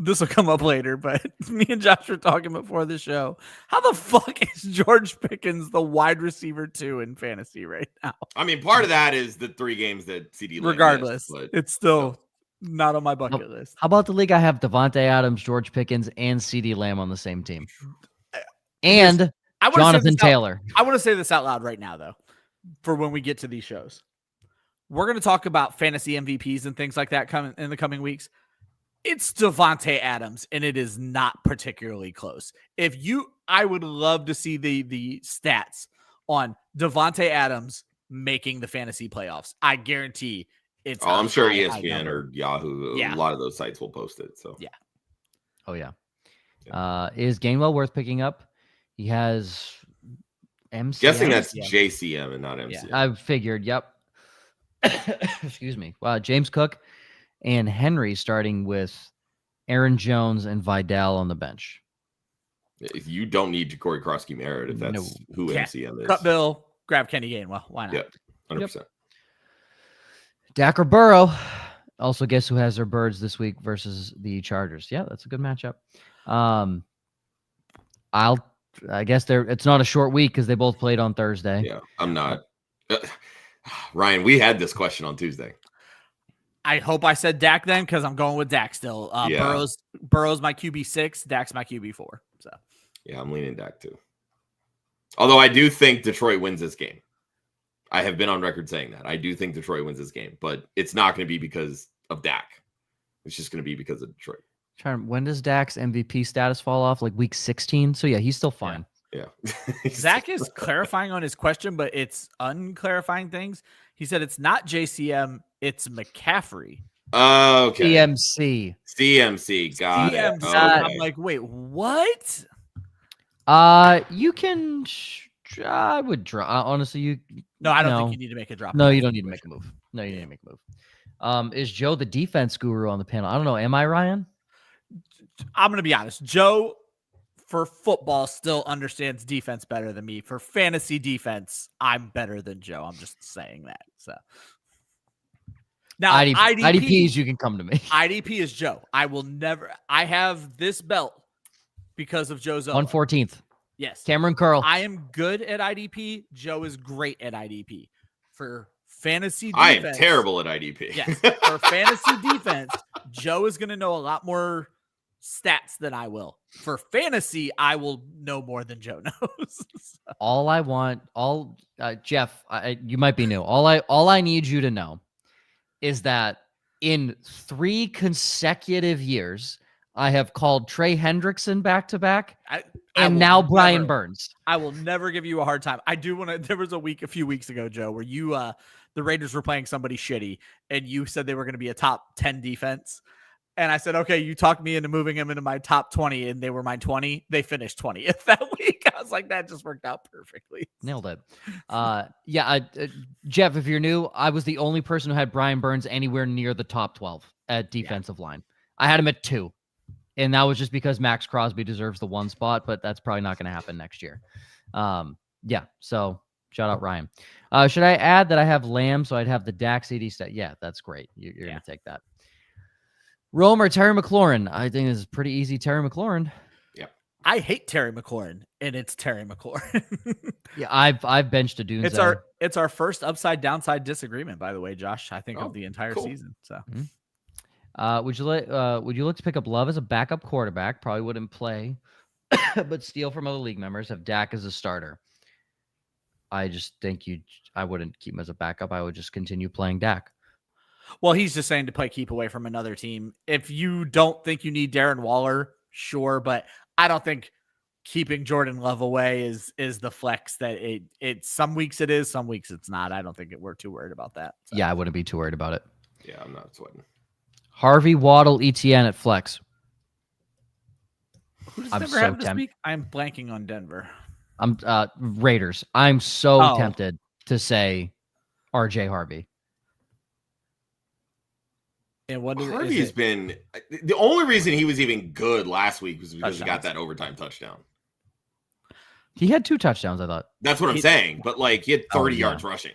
this will come up later, but me and Josh were talking before the show. How the fuck is George Pickens the wide receiver 2 in fantasy right now? I mean, part of that is the 3 games that CD Lamb regardless, missed, it's still not on my bucket list. How about the league? I have Devontae Adams, George Pickens, and CD Lamb on the same team. And Jonathan Taylor. I want to say this out loud right now, though, for when we get to these shows. We're going to talk about fantasy MVPs and things like that coming in the coming weeks. It's Devontae Adams, and it is not particularly close. I would love to see the stats on Devontae Adams making the fantasy playoffs. I guarantee it's. I'm sure ESPN or Yahoo, a lot of those sites will post it. So yeah. Oh yeah. Is Gainwell worth picking up? He has MCM. Guessing that's JCM and not MCM. Yeah, I figured. Yep. Excuse me. Wow, James Cook and Henry starting with Aaron Jones and Vidal on the bench. You don't need Ja'Cory Krosky-Merritt if that's who MCM is. Cut Bill, grab Kenny Gainwell. Why not? Yeah, 100%. Yep. Dak or Burrow. Also, guess who has their birds this week versus the Chargers? Yeah, that's a good matchup. I guess it's not a short week because they both played on Thursday. Yeah, I'm not. Ryan, we had this question on Tuesday. I hope I said Dak then because I'm going with Dak still. Burrow's my QB6, Dak's my QB4. So yeah, I'm leaning Dak too. Although I do think Detroit wins this game. I have been on record saying that. I do think Detroit wins this game, but it's not going to be because of Dak. It's just going to be because of Detroit. When does Dak's MVP status fall off? Like week 16? So yeah, he's still fine. Yeah. Zach is clarifying on his question, but it's unclarifying things. He said it's not JCM, it's McCaffrey. Okay. CMC. Got it. Okay. I'm like, wait, what? You can. I would draw. Honestly, No, I don't think you need to make a drop. No, you don't need to make a move. No, you need to make a move. Is Joe the defense guru on the panel? I don't know. Am I, Ryan? I'm going to be honest. Joe, for football, still understands defense better than me. For fantasy defense, I'm better than Joe. I'm just saying that. So now IDPs, you can come to me. IDP is Joe. I have this belt because of Joe's 114th. Yes. Cameron Curl. I am good at IDP. Joe is great at IDP. For fantasy defense, I am terrible at IDP. Yes. For fantasy defense, Joe is going to know a lot more stats than I will. For fantasy, I will know more than Joe knows. Jeff, you might be new. All I need you to know is that in 3 consecutive years, I have called Trey Hendrickson back to back, and now Brian Burns. I will never give you a hard time. I do want to. There was a few weeks ago, Joe, where you, the Raiders were playing somebody shitty, and you said they were going to be a top 10 defense. And I said, okay, you talked me into moving him into my top 20, and they were my 20. They finished 20th that week. I was like, that just worked out perfectly. Nailed it. Jeff, if you're new, I was the only person who had Brian Burns anywhere near the top 12 at defensive line. I had him at 2. And that was just because Max Crosby deserves the 1 spot, but that's probably not going to happen next year. So shout out Ryan. Should I add that I have Lamb, so I'd have the Dak CD stat? Yeah, that's great. You're going to take that. Rome or Terry McLaurin? I think this is pretty easy. Terry McLaurin. Yeah. I hate Terry McLaurin, and it's Terry McLaurin. Yeah, I've benched a Dune. It's our first upside downside disagreement, by the way, Josh. I think of the entire season. So. Mm-hmm. Would you look to pick up Love as a backup quarterback? Probably wouldn't play, but steal from other league members. Have Dak as a starter. I just think I wouldn't keep him as a backup. I would just continue playing Dak. Well, he's just saying to play keep away from another team. If you don't think you need Darren Waller, sure, but I don't think keeping Jordan Love away is the flex that it some weeks it is, some weeks it's not. I don't think we're too worried about that. So. Yeah, I wouldn't be too worried about it. Yeah, I'm not sweating. Harvey, Waddle, ETN at flex. Who does Denver have this week? I'm blanking on Denver. I'm Raiders. I'm so tempted to say RJ Harvey. And what Harvey's been the only reason he was even good last week was because he got that overtime touchdown. He had 2 touchdowns, I thought. That's what I'm saying. But he had 30 yards rushing.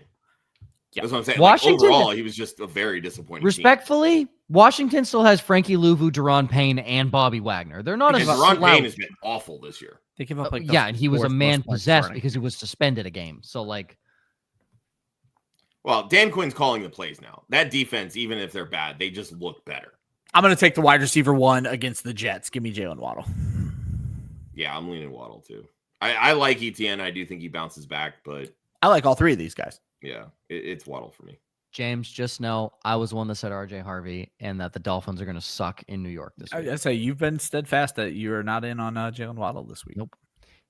Yeah. That's what I'm saying. Washington, overall, he was just a very disappointing respectfully, team. Washington still has Frankie Louvu, Deron Payne, and Bobby Wagner. They're not Deron Payne has been awful this year. They give up and he was a man possessed because he was suspended a game. So well, Dan Quinn's calling the plays now. That defense, even if they're bad, they just look better. I'm going to take the wide receiver 1 against the Jets. Give me Jalen Waddle. Yeah, I'm leaning Waddle too. I like ETN. I do think he bounces back, but I like all 3 of these guys. Yeah, it's Waddle for me. James, just know I was one that said RJ Harvey and that the Dolphins are going to suck in New York this week. I say you've been steadfast that you are not in on Jalen Waddle this week. Nope.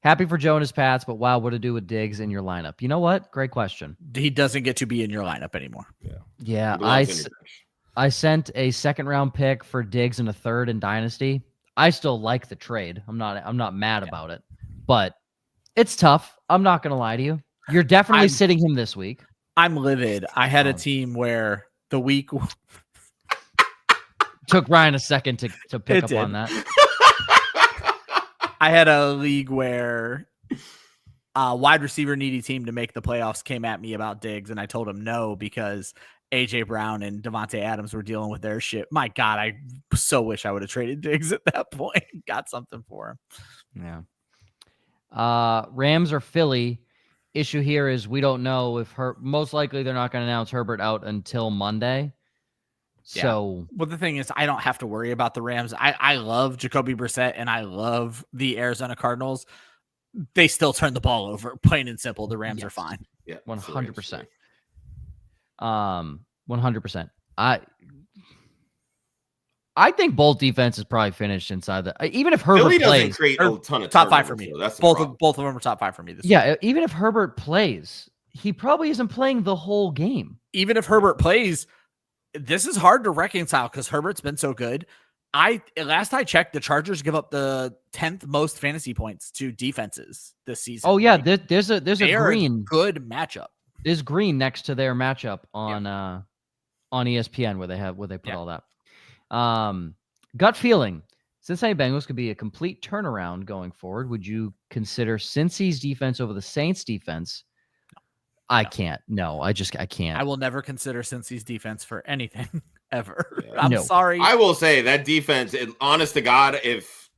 Happy for Joe and his Pats, but wow, what to do with Diggs in your lineup? You know what? Great question. He doesn't get to be in your lineup anymore. Yeah. I sent a 2nd-round pick for Diggs and a 3rd in Dynasty. I still like the trade. I'm not mad about it, but it's tough. I'm not going to lie to you. You're definitely sitting him this week. I'm livid. I had a team where the week took Ryan a second to pick up on that. I had a league where a wide receiver needy team to make the playoffs came at me about Diggs, and I told him no because AJ Brown and Devontae Adams were dealing with their shit. My God, I so wish I would have traded Diggs at that point. Got something for him. Yeah. Rams or Philly. Issue here is we don't know if most likely they're not going to announce Herbert out until Monday. So, well, the thing is, I don't have to worry about the Rams. I love Jacoby Brissett and I love the Arizona Cardinals. They still turn the ball over, plain and simple. The Rams are fine. Yeah, 100%. 100%. I think both defenses probably finished inside the. Even if Herbert Philly plays, doesn't create a ton of top 5 for me. So that's both of them are top 5 for me. Even if Herbert plays, he probably isn't playing the whole game. Even if Herbert plays, this is hard to reconcile because Herbert's been so good. Last I checked, the Chargers give up the 10th most fantasy points to defenses this season. Oh yeah, there's a green good matchup. There's green next to their matchup on ESPN where they put all that. Gut feeling. Cincinnati Bengals could be a complete turnaround going forward. Would you consider Cincy's defense over the Saints defense? I can't. No, I can't. I will never consider Cincy's defense for anything ever. Yeah. I'm sorry. I will say that defense, honest to God, if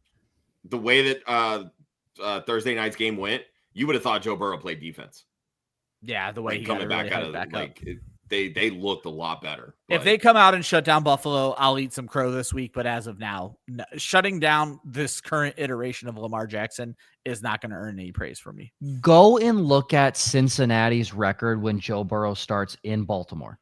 the way that Thursday night's game went, you would have thought Joe Burrow played defense. Yeah, the way he coming back out of they looked a lot better. If they come out and shut down Buffalo, I'll eat some crow this week. But as of now, shutting down this current iteration of Lamar Jackson is not going to earn any praise for me. Go and look at Cincinnati's record when Joe Burrow starts in Baltimore.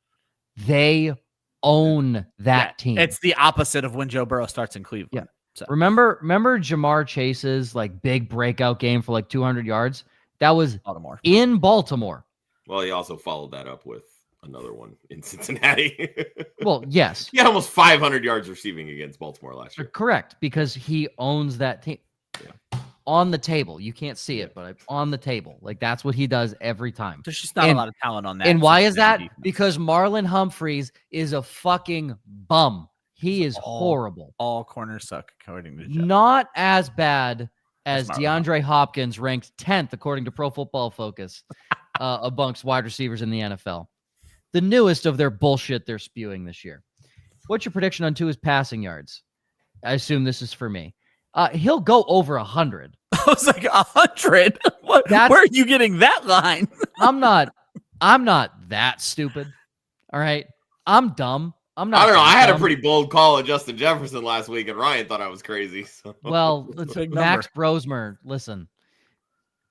They own that team. It's the opposite of when Joe Burrow starts in Cleveland. Yeah. So. Remember Jamar Chase's big breakout game for 200 yards? That was Baltimore. In Baltimore. Well, he also followed that up with another one in Cincinnati. Well, yes. He had almost 500 yards receiving against Baltimore last year. Correct, because he owns that team. Yeah. On the table. You can't see it, but on the table. That's what he does every time. There's just not a lot of talent on that. And why is that? Defense. Because Marlon Humphreys is a fucking bum. He is horrible. All corners suck, according to Jeff. Not as bad as DeAndre Hopkins, ranked 10th, according to Pro Football Focus, amongst wide receivers in the NFL. The newest of their bullshit they're spewing this year. What's your prediction on Tua's passing yards? I assume this is for me. He'll go over 100. I was like, 100? Where are you getting that line? I'm not that stupid. All right. I'm dumb. I'm not. I don't know. I had dumb. A pretty bold call on Justin Jefferson last week, and Ryan thought I was crazy. So. Well, Max Brosmer, listen.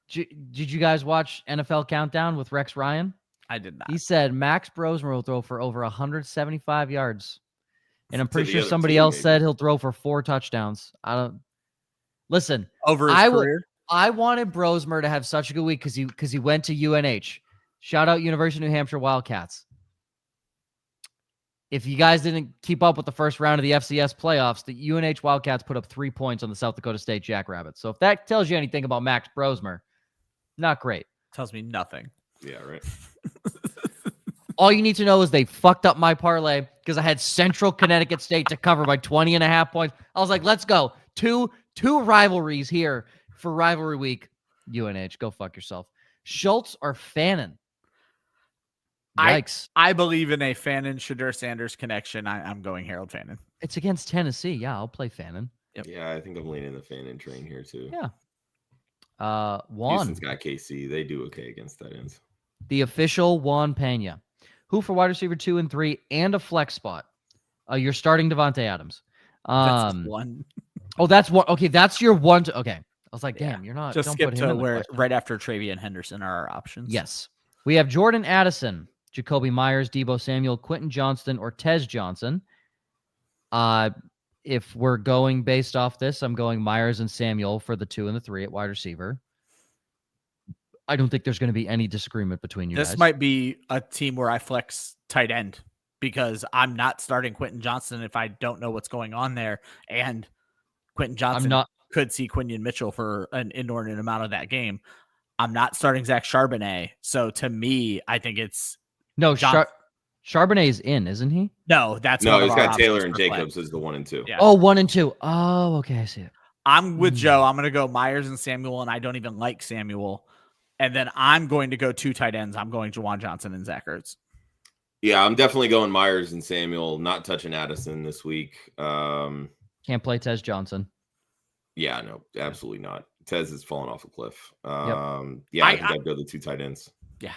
Did you guys watch NFL Countdown with Rex Ryan? I did not. He said Max Brosmer will throw for over 175 yards. And I'm pretty sure somebody else said he'll throw for 4 touchdowns. I don't listen. Over his career? I wanted Brosmer to have such a good week because he went to UNH. Shout out University of New Hampshire Wildcats. If you guys didn't keep up with the first round of the FCS playoffs, the UNH Wildcats put up 3 points on the South Dakota State Jackrabbits. So if that tells you anything about Max Brosmer, not great. Tells me nothing. Yeah, right. All you need to know is they fucked up my parlay because I had Central Connecticut State to cover by 20.5 points. I was like, let's go. Two rivalries here for rivalry week. UNH, go fuck yourself. Schultz or Fannin? Yikes. I believe in a Fannin Shadur Sanders connection. I'm going Harold Fannin. It's against Tennessee. Yeah, I'll play Fannin. Yep. Yeah, I think I'm leaning the Fannin train here too. Yeah. Juan. Houston's got KC. They do okay against tight ends. The official Juan Pena. Who for wide receiver 2 and 3 and a flex spot? You're starting Devontae Adams. That's one. Oh, that's one. Okay, that's your one. Okay. I was like, damn, you're not. Just skip to where right after Travian Henderson are our options. Yes. We have Jordan Addison, Jacoby Myers, Deebo Samuel, Quentin Johnston, or Tez Johnson. If we're going based off this, I'm going Myers and Samuel for the 2 and the 3 at wide receiver. I don't think there's going to be any disagreement between you guys. This might be a team where I flex tight end because I'm not starting Quentin Johnston if I don't know what's going on there. And Quentin Johnson could see Quinion Mitchell for an inordinate amount of that game. I'm not starting Zach Charbonnet. So to me, I think it's no. Charbonnet is in, isn't he? No, that's no. He's got Taylor and Jacobs as the 1 and 2. Yeah. Oh, 1 and 2. Oh, okay, I see it. I'm with Joe. I'm going to go Myers and Samuel, and I don't even like Samuel. And then I'm going to go 2 tight ends. I'm going Juwan Johnson and Zach Ertz. Yeah, I'm definitely going Myers and Samuel. Not touching Addison this week. Can't play Tez Johnson. Yeah, no, absolutely not. Tez is falling off a cliff. Yep. Yeah, I think I'd go the 2 tight ends. Yeah.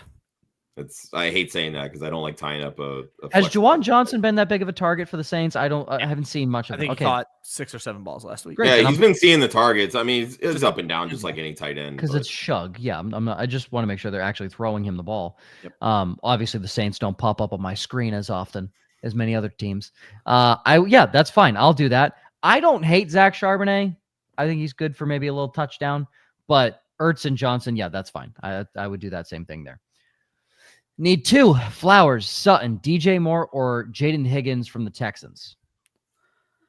I hate saying that because I don't like tying up a Has Juwan Johnson been that big of a target for the Saints? I haven't seen much of it. I think he caught 6 or 7 balls last week. Great, yeah, he's been seeing the targets. I mean, it's up and down just like any tight end. Because it's Shug. Yeah, I'm not. I just want to make sure they're actually throwing him the ball. Yep. Obviously the Saints don't pop up on my screen as often as many other teams. That's fine. I'll do that. I don't hate Zach Charbonnet. I think he's good for maybe a little touchdown. But Ertz and Johnson, yeah, that's fine. I would do that same thing there. Need 2. Flowers, Sutton, DJ Moore, or Jaden Higgins from the Texans.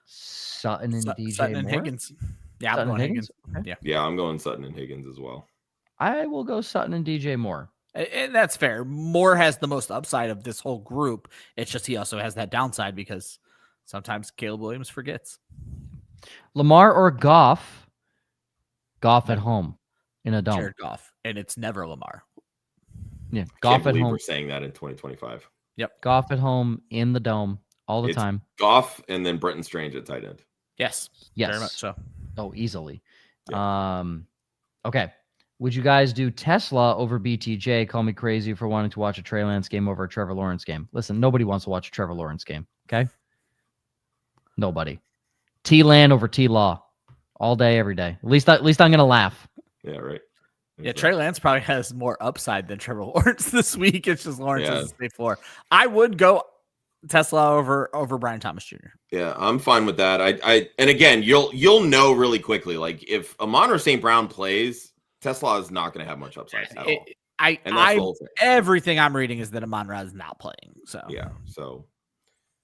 Sutton and DJ Moore? Higgins. Yeah, I'm going Higgins. Okay. Yeah, I'm going Sutton and Higgins as well. I will go Sutton and DJ Moore. And that's fair. Moore has the most upside of this whole group. It's just he also has that downside because sometimes Caleb Williams forgets. Lamar or Goff? Goff at home in a dome. Jared Goff, and it's never Lamar. Yeah, Goff at home. We're saying that in 2025. Yep, Goff at home in the dome all the time. Goff and then Brenton Strange at tight end. Yes, very much so. Oh, easily. Yeah. Okay. Would you guys do Tesla over BTJ? Call me crazy for wanting to watch a Trey Lance game over a Trevor Lawrence game. Listen, nobody wants to watch a Trevor Lawrence game. Okay. Nobody. T-Lan over T-Law all day, every day. At least I'm going to laugh. Yeah, right. Yeah, Trey Lance probably has more upside than Trevor Lawrence this week. It's just Lawrence is a safe floor. I would go Tesla over Brian Thomas Jr. Yeah, I'm fine with that. And again, you'll know really quickly. Like if Amon-Ra St. Brown plays, Tesla is not going to have much upside at all. Everything I'm reading is that Amon-Ra is not playing. So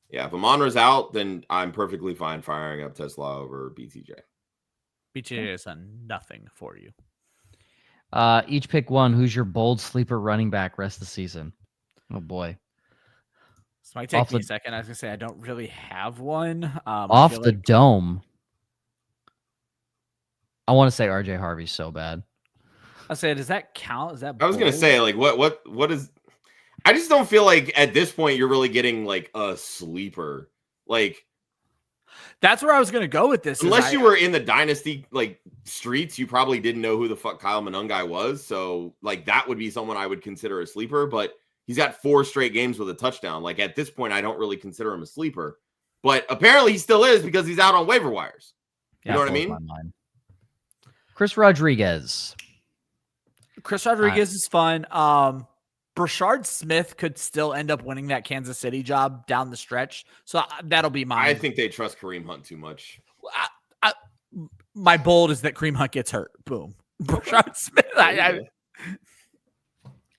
if Amon-Ra's out, then I'm perfectly fine firing up Tesla over BTJ. BTJ has done nothing for you. Each pick one. Who's your bold sleeper running back rest of the season? Oh boy. This might take me a second. I was gonna say I don't really have one. Off the dome. I want to say RJ Harvey's so bad. I say, does that count? Is that? I was gonna say, like, what is? I just don't feel like at this point you're really getting like a sleeper. Like, that's where I was gonna go with this. Unless you were in the dynasty like streets, you probably didn't know who the fuck Kyle Monangai was. So like that would be someone I would consider a sleeper. But he's got 4 straight games with a touchdown. Like at this point, I don't really consider him a sleeper. But apparently he still is because he's out on waiver wires. You know what I mean? Chris Rodriguez. Is fun. Brashard Smith could still end up winning that Kansas City job down the stretch. So that'll be mine. I think they trust Kareem Hunt too much. My bold is that Kareem Hunt gets hurt. Boom. Brashard Smith.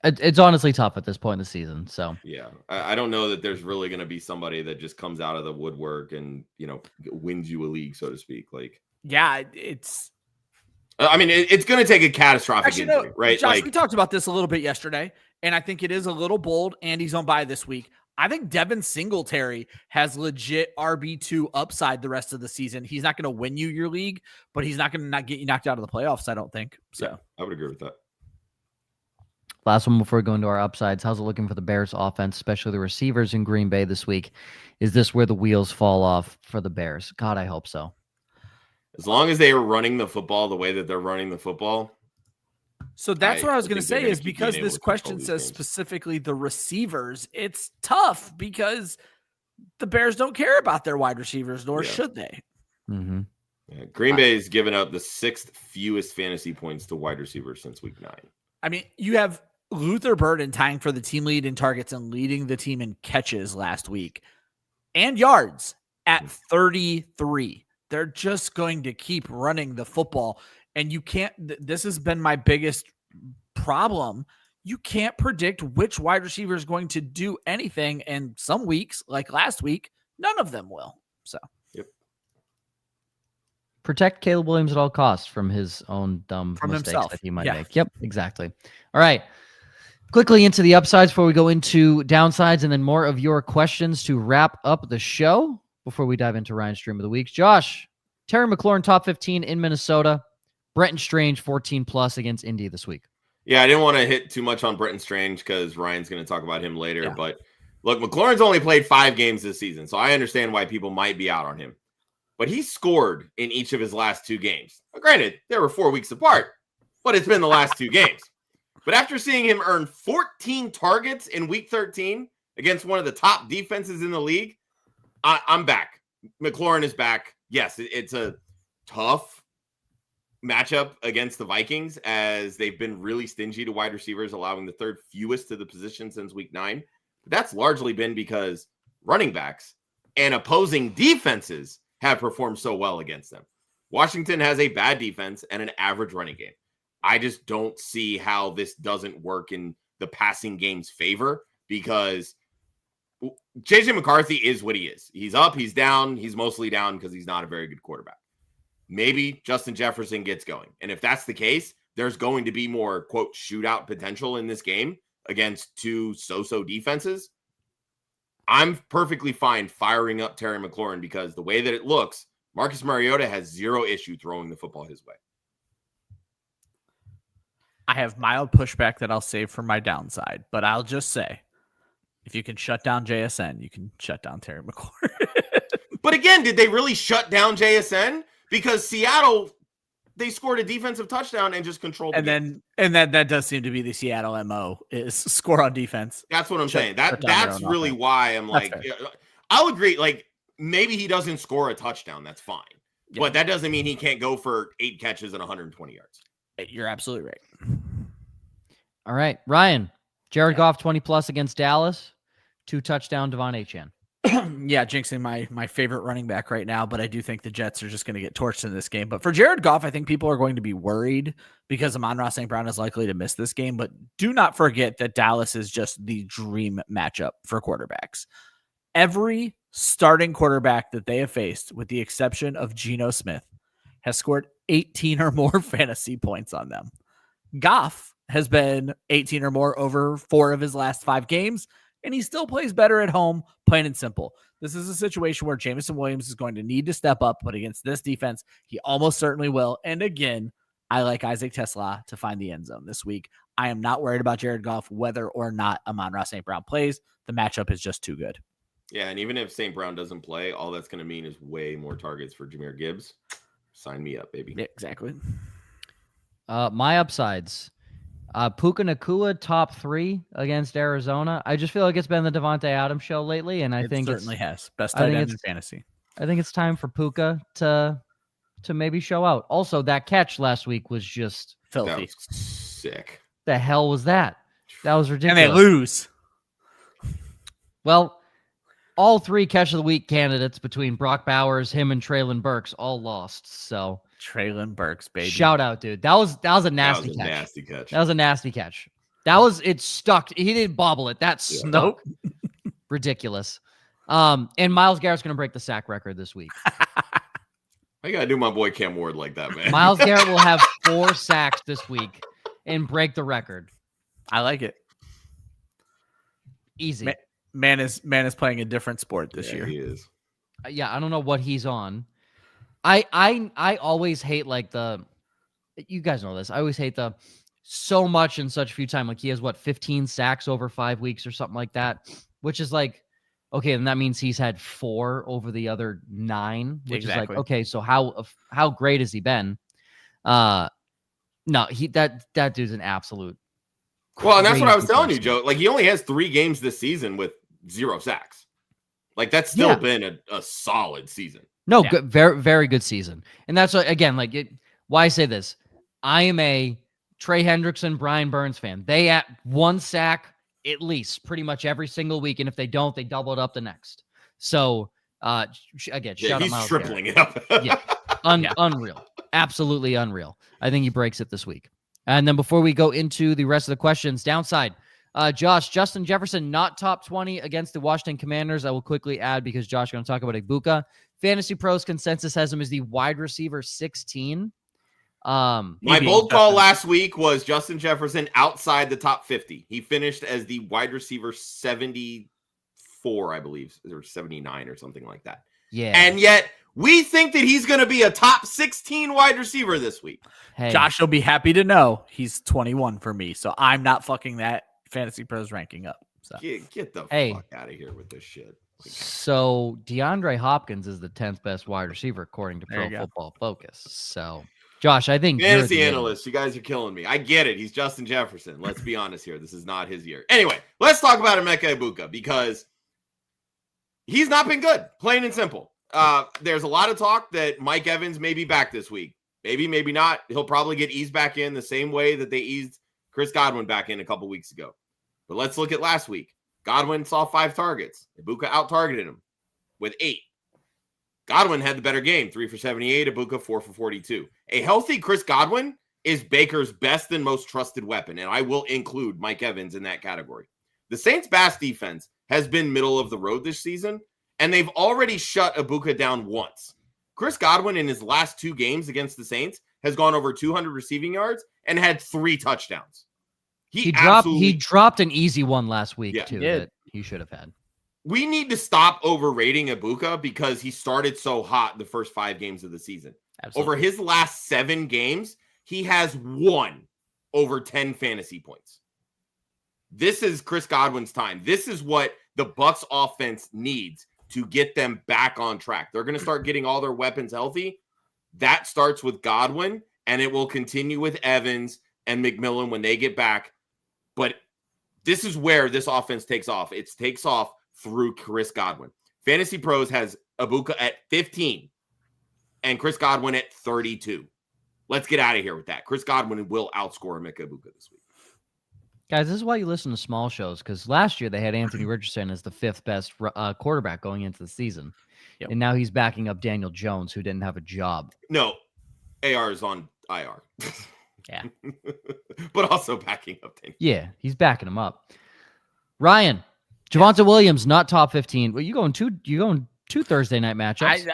It's honestly tough at this point in the season. So yeah, I don't know that there's really going to be somebody that just comes out of the woodwork and, wins you a league, so to speak. Like, yeah, it's going to take a catastrophic injury, right? Josh, we talked about this a little bit yesterday, and I think it is a little bold. And he's on bye this week. I think Devin Singletary has legit RB2 upside the rest of the season. He's not going to win you your league, but he's not going to get you knocked out of the playoffs, I don't think. So yeah, I would agree with that. Last one before we go into our upsides. How's it looking for the Bears offense, especially the receivers in Green Bay this week? Is this where the wheels fall off for the Bears? God, I hope so. As long as they are running the football the way that they're running the football. So that's what I was going to say is because this question says specifically the receivers, it's tough because the Bears don't care about their wide receivers, nor should they. Mm-hmm. Yeah, Green Bay's given up the 6th fewest fantasy points to wide receivers since week 9. I mean, you have Luther Burden tying for the team lead in targets and leading the team in catches last week and yards at 33. They're just going to keep running the football. And you can't, this has been my biggest problem. You can't predict which wide receiver is going to do anything. And some weeks, like last week, none of them will. So, protect Caleb Williams at all costs from his own dumb mistakes that he might make. Yep, exactly. All right. Quickly into the upsides before we go into downsides and then more of your questions to wrap up the show before we dive into Ryan's Stream of the Week. Josh, Terry McLaurin, top 15 in Minnesota. Brenton Strange, 14+ against Indy this week. Yeah, I didn't want to hit too much on Brenton Strange because Ryan's going to talk about him later. Yeah. But look, McLaurin's only played 5 games this season, so I understand why people might be out on him. But he scored in each of his last 2 games. Now, granted, they were 4 weeks apart, but it's been the last 2 games. But after seeing him earn 14 targets in week 13 against one of the top defenses in the league, I'm back. McLaurin is back. Yes, it's a tough matchup against the Vikings, as they've been really stingy to wide receivers, allowing the third fewest to the position since week 9. But that's largely been because running backs and opposing defenses have performed so well against them. Washington has a bad defense and an average running game. I just don't see how this doesn't work in the passing game's favor, because JJ McCarthy is what he is. He's up, he's down, he's mostly down because he's not a very good quarterback. Maybe Justin Jefferson gets going. And if that's the case, there's going to be more, quote, shootout potential in this game against two so-so defenses. I'm perfectly fine firing up Terry McLaurin, because the way that it looks, Marcus Mariota has zero issue throwing the football his way. I have mild pushback that I'll save for my downside, but I'll just say, if you can shut down JSN, you can shut down Terry McLaurin. But again, did they really shut down JSN? Because Seattle, they scored a defensive touchdown and just controlled the game. That does seem to be the Seattle MO, is score on defense. That's what I'm saying. That's really why I'm like, I'll agree. Like, maybe he doesn't score a touchdown. That's fine. Yeah. But that doesn't mean he can't go for 8 catches and 120 yards. You're absolutely right. All right, Ryan, Jared Goff 20+ against Dallas, 2 touchdown Devon Achane. Yeah, jinxing my favorite running back right now, but I do think the Jets are just going to get torched in this game. But for Jared Goff, I think people are going to be worried because Amon-Ra St. Brown is likely to miss this game. But do not forget that Dallas is just the dream matchup for quarterbacks. Every starting quarterback that they have faced, with the exception of Geno Smith, has scored 18 or more fantasy points on them. Goff has been 18 or more over 4 of his last 5 games, and he still plays better at home, plain and simple. This is a situation where Jameson Williams is going to need to step up, but against this defense, he almost certainly will. And again, I like Isaac Tesla to find the end zone this week. I am not worried about Jared Goff, whether or not Amon-Ra St. Brown plays. The matchup is just too good. Yeah, and even if St. Brown doesn't play, all that's going to mean is way more targets for Jahmyr Gibbs. Sign me up, baby. Yeah, exactly. My upsides. Puka Nacua top 3 against Arizona. I just feel like it's been the Devontae Adams show lately, and I think it certainly has. Best tight end in fantasy. I think it's time for Puka to maybe show out. Also, that catch last week was just filthy. That was sick. The hell was that? That was ridiculous. And they lose. Well, all 3 catch of the week candidates between Brock Bowers, him, and Treylon Burks all lost. So Treylon Burks, baby. Shout out, dude. That was a nasty catch. Nasty catch. That was a nasty catch. It stuck. He didn't bobble it. That stuck. Nope. Ridiculous. And Myles Garrett's going to break the sack record this week. I got to do my boy Cam Ward like that, man. Myles Garrett will have 4 sacks this week and break the record. I like it. Easy. Man is playing a different sport this year. He is. Yeah, I don't know what he's on. I always hate you guys know this. I always hate so much in such few time. Like, he has 15 sacks over 5 weeks or something like that, which is like, okay, then that means he's had 4 over the other 9, which is like, okay, so how great has he been? No, that dude's an absolute. Well, and that's what I was telling you, Joe. Like, he only has 3 games this season with 0 sacks. Like, that's still been a solid season. No, good, very, very good season. And that's again, why I say this. I am a Trey Hendrickson, Brian Burns fan. They at 1 sack at least pretty much every single week, and if they don't, they double it up the next. So again, shout out Myles tripling Garrett. it up. Unreal, absolutely unreal. I think he breaks it this week. And then before we go into the rest of the questions, downside, Josh, Justin Jefferson not top 20 against the Washington Commanders. I will quickly add, because Josh is going to talk about Ibuka. Fantasy Pros consensus has him as the wide receiver 16. My bold call last week was Justin Jefferson outside the top 50. He finished as the wide receiver 74, I believe, or 79 or something like that. Yeah. And yet we think that he's going to be a top 16 wide receiver this week. Hey. Josh will be happy to know he's 21 for me, so I'm not fucking that Fantasy Pros ranking up. So get the fuck out of here with this shit. So DeAndre Hopkins is the 10th best wide receiver according to Pro Football Focus. So Josh, I think fantasy analysts, you guys are killing me. I get it. He's Justin Jefferson. Let's be honest here. This is not his year. Anyway, let's talk about Emeka Egbuka because he's not been good, plain and simple. There's a lot of talk that Mike Evans may be back this week. Maybe not. He'll probably get eased back in the same way that they eased Chris Godwin back in a couple weeks ago. But let's look at last week. Godwin saw 5 targets. Egbuka out-targeted him with 8. Godwin had the better game, 3 for 78, Egbuka 4 for 42. A healthy Chris Godwin is Baker's best and most trusted weapon, and I will include Mike Evans in that category. The Saints' pass defense has been middle of the road this season, and they've already shut Egbuka down once. Chris Godwin in his last 2 games against the Saints has gone over 200 receiving yards and had 3 touchdowns. He dropped an easy one last week, too, that he should have had. We need to stop overrating Egbuka because he started so hot the first 5 games of the season. Absolutely. Over his last 7 games, he has won over 10 fantasy points. This is Chris Godwin's time. This is what the Bucs offense needs to get them back on track. They're going to start getting all their weapons healthy. That starts with Godwin, and it will continue with Evans and McMillan when they get back. But this is where this offense takes off. It takes off through Chris Godwin. Fantasy Pros has Egbuka at 15 and Chris Godwin at 32. Let's get out of here with that. Chris Godwin will outscore Emeka Egbuka this week. Guys, this is why you listen to small shows, because last year they had Anthony Richardson as the 5th best quarterback going into the season. Yep. And now he's backing up Daniel Jones, who didn't have a job. No, AR is on IR. Yeah. But also backing up Daniel. Yeah, he's backing him up. Ryan, Javonte Williams, not top 15. Well, you going 2 Thursday night matchups.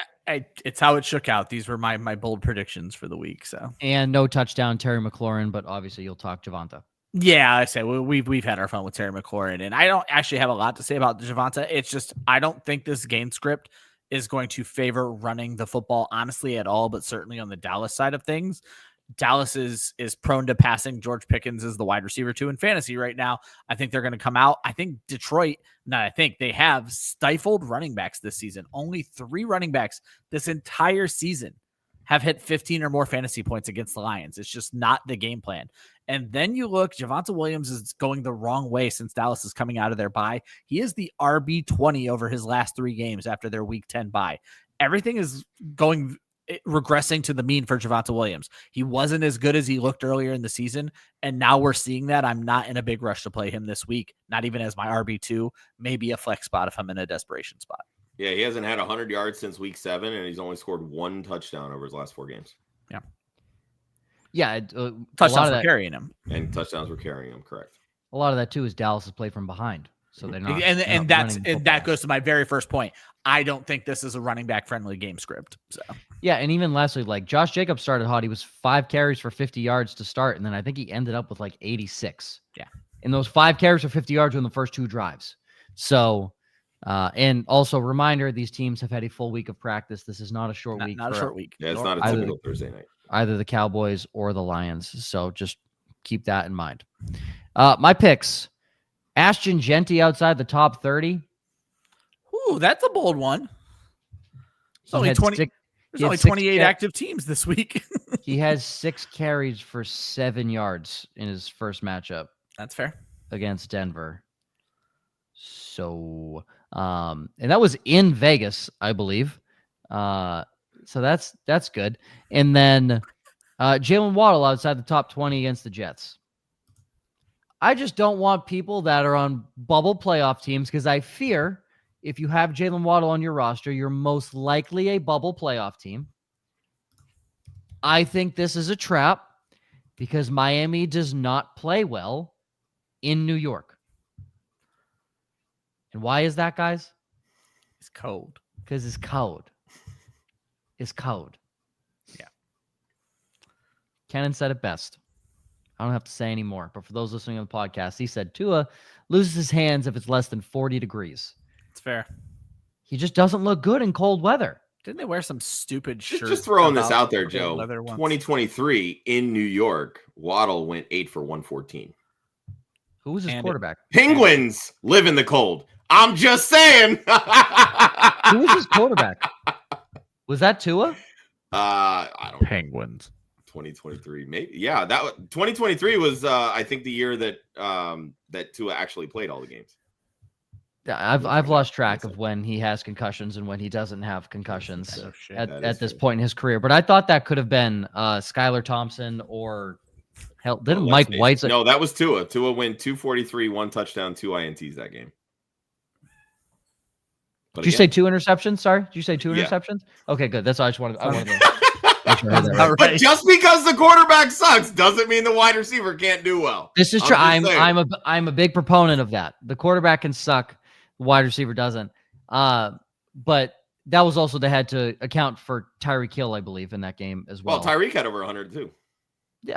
It's how it shook out. These were my bold predictions for the week. So and no touchdown, Terry McLaurin, but obviously you'll talk Javonte. Yeah, I say we've had our fun with Terry McLaurin, and I don't actually have a lot to say about Javonte. It's just I don't think this game script is going to favor running the football honestly at all, but certainly on the Dallas side of things. Dallas is prone to passing. George Pickens is the wide receiver 2 in fantasy right now. I think they're going to come out. I think Detroit, they have stifled running backs this season. Only 3 running backs this entire season have hit 15 or more fantasy points against the Lions. It's just not the game plan. And then you look, Javonte Williams is going the wrong way since Dallas is coming out of their bye. He is the RB20 over his last 3 games after their week 10 bye. Everything is regressing to the mean for Javonte Williams. He wasn't as good as he looked earlier in the season, and now we're seeing that. I'm not in a big rush to play him this week, not even as my RB2, maybe a flex spot if I'm in a desperation spot. Yeah, he hasn't had 100 yards since week 7, and he's only scored 1 touchdown over his last 4 games. Yeah. Yeah. Touchdowns were carrying him. And touchdowns were carrying him, correct. A lot of that, too, is Dallas has played from behind. So they're not. And that goes to my very first point. I don't think this is a running back friendly game script. So yeah, and even lastly, like Josh Jacobs started hot. He was 5 carries for 50 yards to start, and then I think he ended up with like 86. Yeah. And those 5 carries for 50 yards were in the first 2 drives. So, and also reminder, these teams have had a full week of practice. This is not a short week. Not a short week. Yeah, it's not a typical Thursday night. Either the Cowboys or the Lions. So just keep that in mind. My picks. Ashton Genty outside the top 30. Ooh, that's a bold one. There's only 28 active teams this week. He has 6 carries for 7 yards in his first matchup. That's fair. Against Denver. So, and that was in Vegas, I believe. So that's good. And then Jalen Waddle outside the top 20 against the Jets. I just don't want people that are on bubble playoff teams because I fear if you have Jalen Waddle on your roster, you're most likely a bubble playoff team. I think this is a trap because Miami does not play well in New York. And why is that, guys? It's cold. Because it's cold. It's cold. Yeah. Kennan said it best. I don't have to say any more. But for those listening on the podcast, he said Tua loses his hands if it's less than 40 degrees. It's fair. He just doesn't look good in cold weather. Didn't they wear some stupid shirt? Just throwing this out there, Joe. 2023 in New York, Waddle went 8 for 114. Who was his quarterback? Penguins live in the cold. I'm just saying. Who was his quarterback? Was that Tua? I don't know. Penguins. 2023, maybe. Yeah, 2023 was I think the year that that Tua actually played all the games. Yeah, I've lost track of when he has concussions and when he doesn't have concussions at this point in his career. But I thought that could have been Skylar Thompson or hell, didn't Mike White? No, that was Tua. Tua went 243, 1 touchdown, 2 INTs that game. But did you say 2 interceptions? Sorry, did you say 2 interceptions? Okay, good. That's all I just wanted. I wanted to make sure I had that right. But just because the quarterback sucks doesn't mean the wide receiver can't do well. This is true. I'm a big proponent of that. The quarterback can suck. The wide receiver doesn't. But that was also they had to account for Tyreek Hill, I believe, in that game as well. Well, Tyreek had over 100 too. Yeah,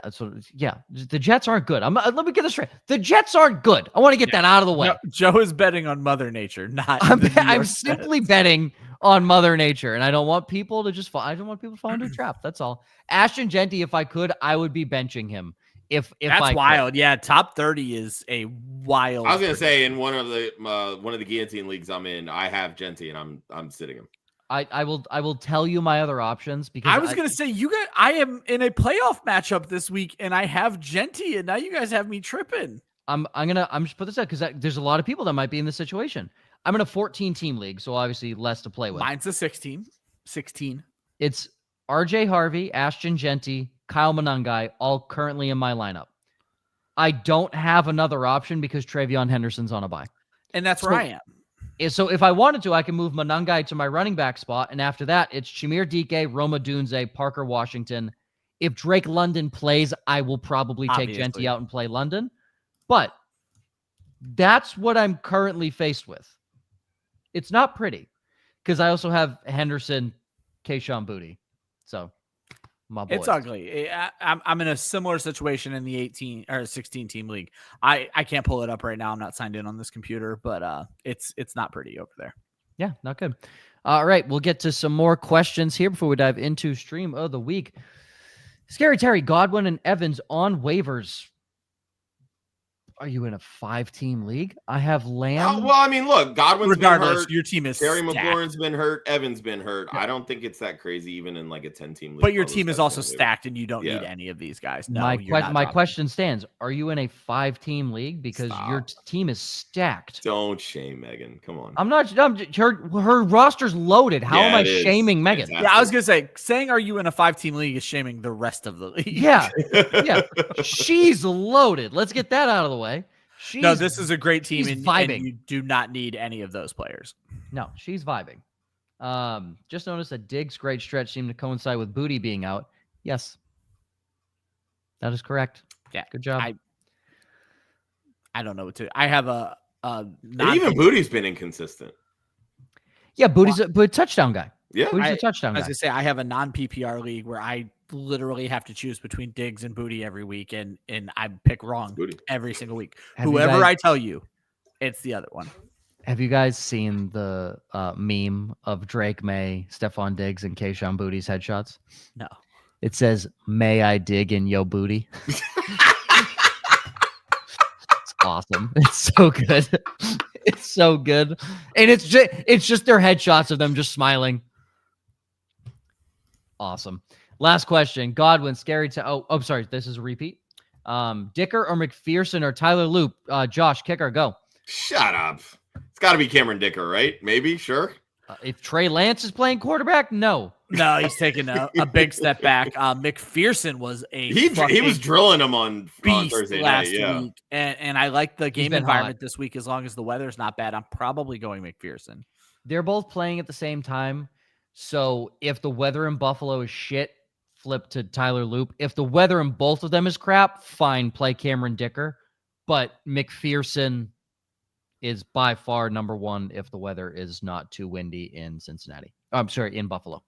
the Jets aren't good. Let me get this straight. The Jets aren't good. I want to get that out of the way. No, Joe is betting on Mother Nature, not. I'm simply betting on Mother Nature, and I don't want people to just fall. I don't want people to fall into a trap. That's all. Ashton Genty, if I could, I would be benching him. If that's wild, yeah. Top 30 is a wild. I was gonna say in one of the guillotine leagues I'm in, I have Genty, and I'm sitting him. I will tell you my other options because I was gonna say I am in a playoff matchup this week, and I have Genty, and now you guys have me tripping. I'm just put this out because there's a lot of people that might be in this situation. I'm in a 14 team league, so obviously less to play with. Mine's a 16. It's RJ Harvey, Ashton Genty, Kyle Monangai, all currently in my lineup. I don't have another option because Travion Henderson's on a bye. And that's where I am. So if I wanted to, I can move Monangai to my running back spot. And after that, it's Shamir Dike, Roma Dunze, Parker Washington. If Drake London plays, I will probably take Genty out and play London. But that's what I'm currently faced with. It's not pretty because I also have Henderson, Kayshon Boutte. So my boys. It's ugly. I'm in a similar situation in the 18 or 16 team league. I can't pull it up right now. I'm not signed in on this computer, but it's not pretty over there. Yeah, not good. All right, we'll get to some more questions here before we dive into stream of the week. Scary Terry, Godwin, and Evans on waivers. Are you in a 5-team league? I have Lamb. Well, I mean, look, Godwin's been hurt. Your team is Terry McLaurin's been hurt. Evans been hurt. Yeah. I don't think it's that crazy, even in like a 10-team league. But your team is also stacked, and you don't need any of these guys. No, my question stands: are you in a 5-team league because your team is stacked? Don't shame Megan. Come on. I'm not. Her roster's loaded. How am I shaming Megan? Yeah, I was gonna say, saying are you in a 5-team league is shaming the rest of the league. Yeah, yeah. She's loaded. Let's get that out of the way. No, this is a great team, and you do not need any of those players. No, she's vibing. Just noticed that Diggs' great stretch seemed to coincide with Boutte being out. Yes, that is correct. Yeah, good job. I don't know what to. I have even Boutte's been inconsistent. Yeah, Boutte's a touchdown guy. Yeah, Boutte's a touchdown guy. As I say, I have a non-PPR league where I literally have to choose between Diggs and Boutte every week, and I pick wrong every single week. Whoever I tell you, it's the other one. Have you guys seen the meme of Drake May, Stephon Diggs, and Kayshon Boutte's headshots? No. It says, "May I dig in yo booty?" It's awesome. It's so good. It's so good, and it's just their headshots of them just smiling. Awesome. Last question. Godwin, Scary to oh, sorry. This is a repeat. Dicker or McPherson or Tyler Loop? Josh, kicker, go. Shut up. It's got to be Cameron Dicker, right? Maybe, sure. If Trey Lance is playing quarterback, no. No, he's taking a big step back. McPherson was he was drilling him on Thursday last night, week, and I like the game environment this week. As long as the weather's not bad, I'm probably going McPherson. They're both playing at the same time, so if the weather in Buffalo is shit, flip to Tyler Loop. If the weather in both of them is crap, fine, play Cameron Dicker. But McPherson is by far number one if the weather is not too windy in Cincinnati. I'm sorry, in Buffalo.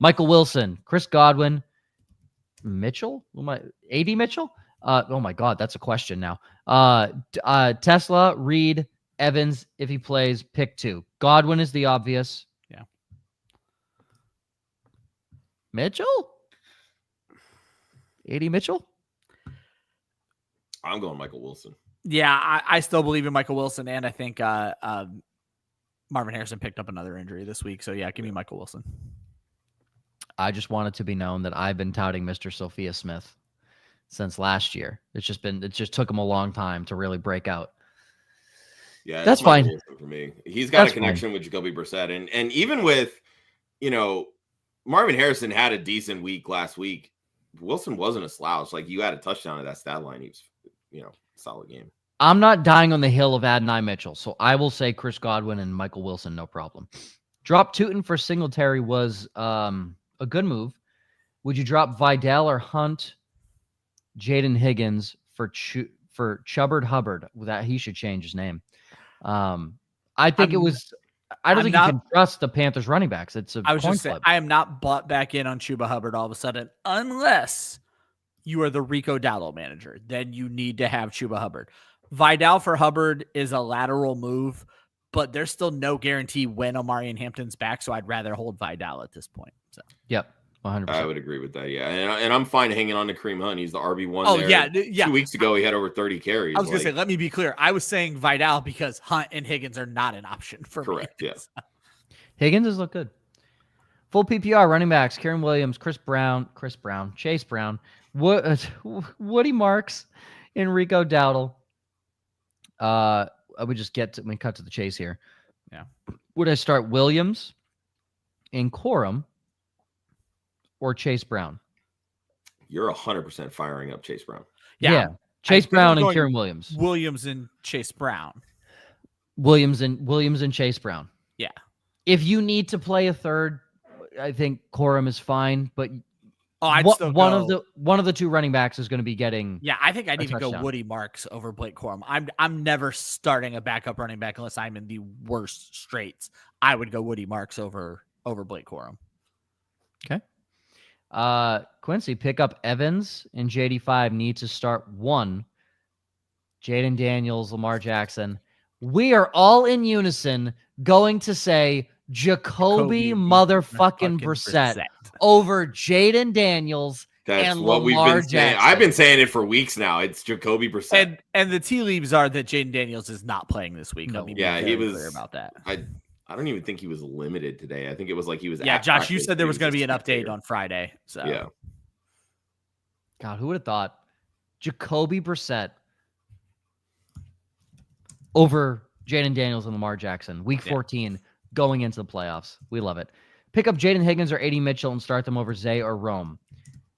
Michael Wilson, Chris Godwin, Mitchell? AD Mitchell? Oh my God, that's a question now. Tesla, Reed, Evans, if he plays, pick 2. Godwin is the obvious. Yeah. Mitchell? AD Mitchell? I'm going Michael Wilson. Yeah, I still believe in Michael Wilson, and I think Marvin Harrison picked up another injury this week. So, yeah, give me Michael Wilson. I just want it to be known that I've been touting Mr. Sophia Smith since last year. It just took him a long time to really break out. Yeah, that's fine for me. He's got a connection with Jacoby Brissett, and even with, Marvin Harrison had a decent week last week. Wilson wasn't a slouch. Like, you had a touchdown at that stat line. He was, solid game. I'm not dying on the hill of Adonai Mitchell, so I will say Chris Godwin and Michael Wilson, no problem. Drop Tootin for Singletary was a good move. Would you drop Vidal or Hunt, Jaden Higgins for Chubbard Hubbard? That he should change his name. I think I don't think you can trust the Panthers running backs. It's a coin flip. I am not bought back in on Chuba Hubbard all of a sudden, unless you are the Rico Dowdle manager. Then you need to have Chuba Hubbard. Vidal for Hubbard is a lateral move, but there's still no guarantee when Omarion Hampton's back, so I'd rather hold Vidal at this point. So. Yep. 100%. I would agree with that, yeah. And I'm fine hanging on to Kareem Hunt. He's the RB1 Oh, there. yeah. 2 weeks ago, he had over 30 carries. I was going to say, let me be clear. I was saying Vidal because Hunt and Higgins are not an option for me. Correct, yes. Higgins has looked good. Full PPR running backs, Karen Williams, Chase Brown, Woody Marks, Enrico Dowdle. I would just cut to the chase here. Yeah. Would I start Williams in Corum or Chase Brown? You're 100% firing up Chase Brown. Yeah. Chase Brown and Kieran Williams. Williams and Chase Brown. Williams and Chase Brown. Yeah. If you need to play a third, I think Corum is fine, but one of the two running backs is going to be getting. Yeah, I think I need to go Woody Marks over Blake Corum. I'm never starting a backup running back unless I'm in the worst straits. I would go Woody Marks over Blake Corum. Okay. Quincy, pick up Evans and JD5. Need to start one. Jaden Daniels, Lamar Jackson. We are all in unison going to say Jacoby motherfucking Brissett over Jaden Daniels. That's and what Lamar we've been saying. Jackson. I've been saying it for weeks now. It's Jacoby Brissett. And the tea leaves are that Jaden Daniels is not playing this week. No. He was clear about that. I don't even think he was limited today. I think it was like he was. Yeah, Josh, you said there was going to be an update on Friday. So yeah. God, who would have thought Jacoby Brissett over Jaden Daniels and Lamar Jackson, week 14, going into the playoffs. We love it. Pick up Jaden Higgins or A.D. Mitchell and start them over Zay or Rome.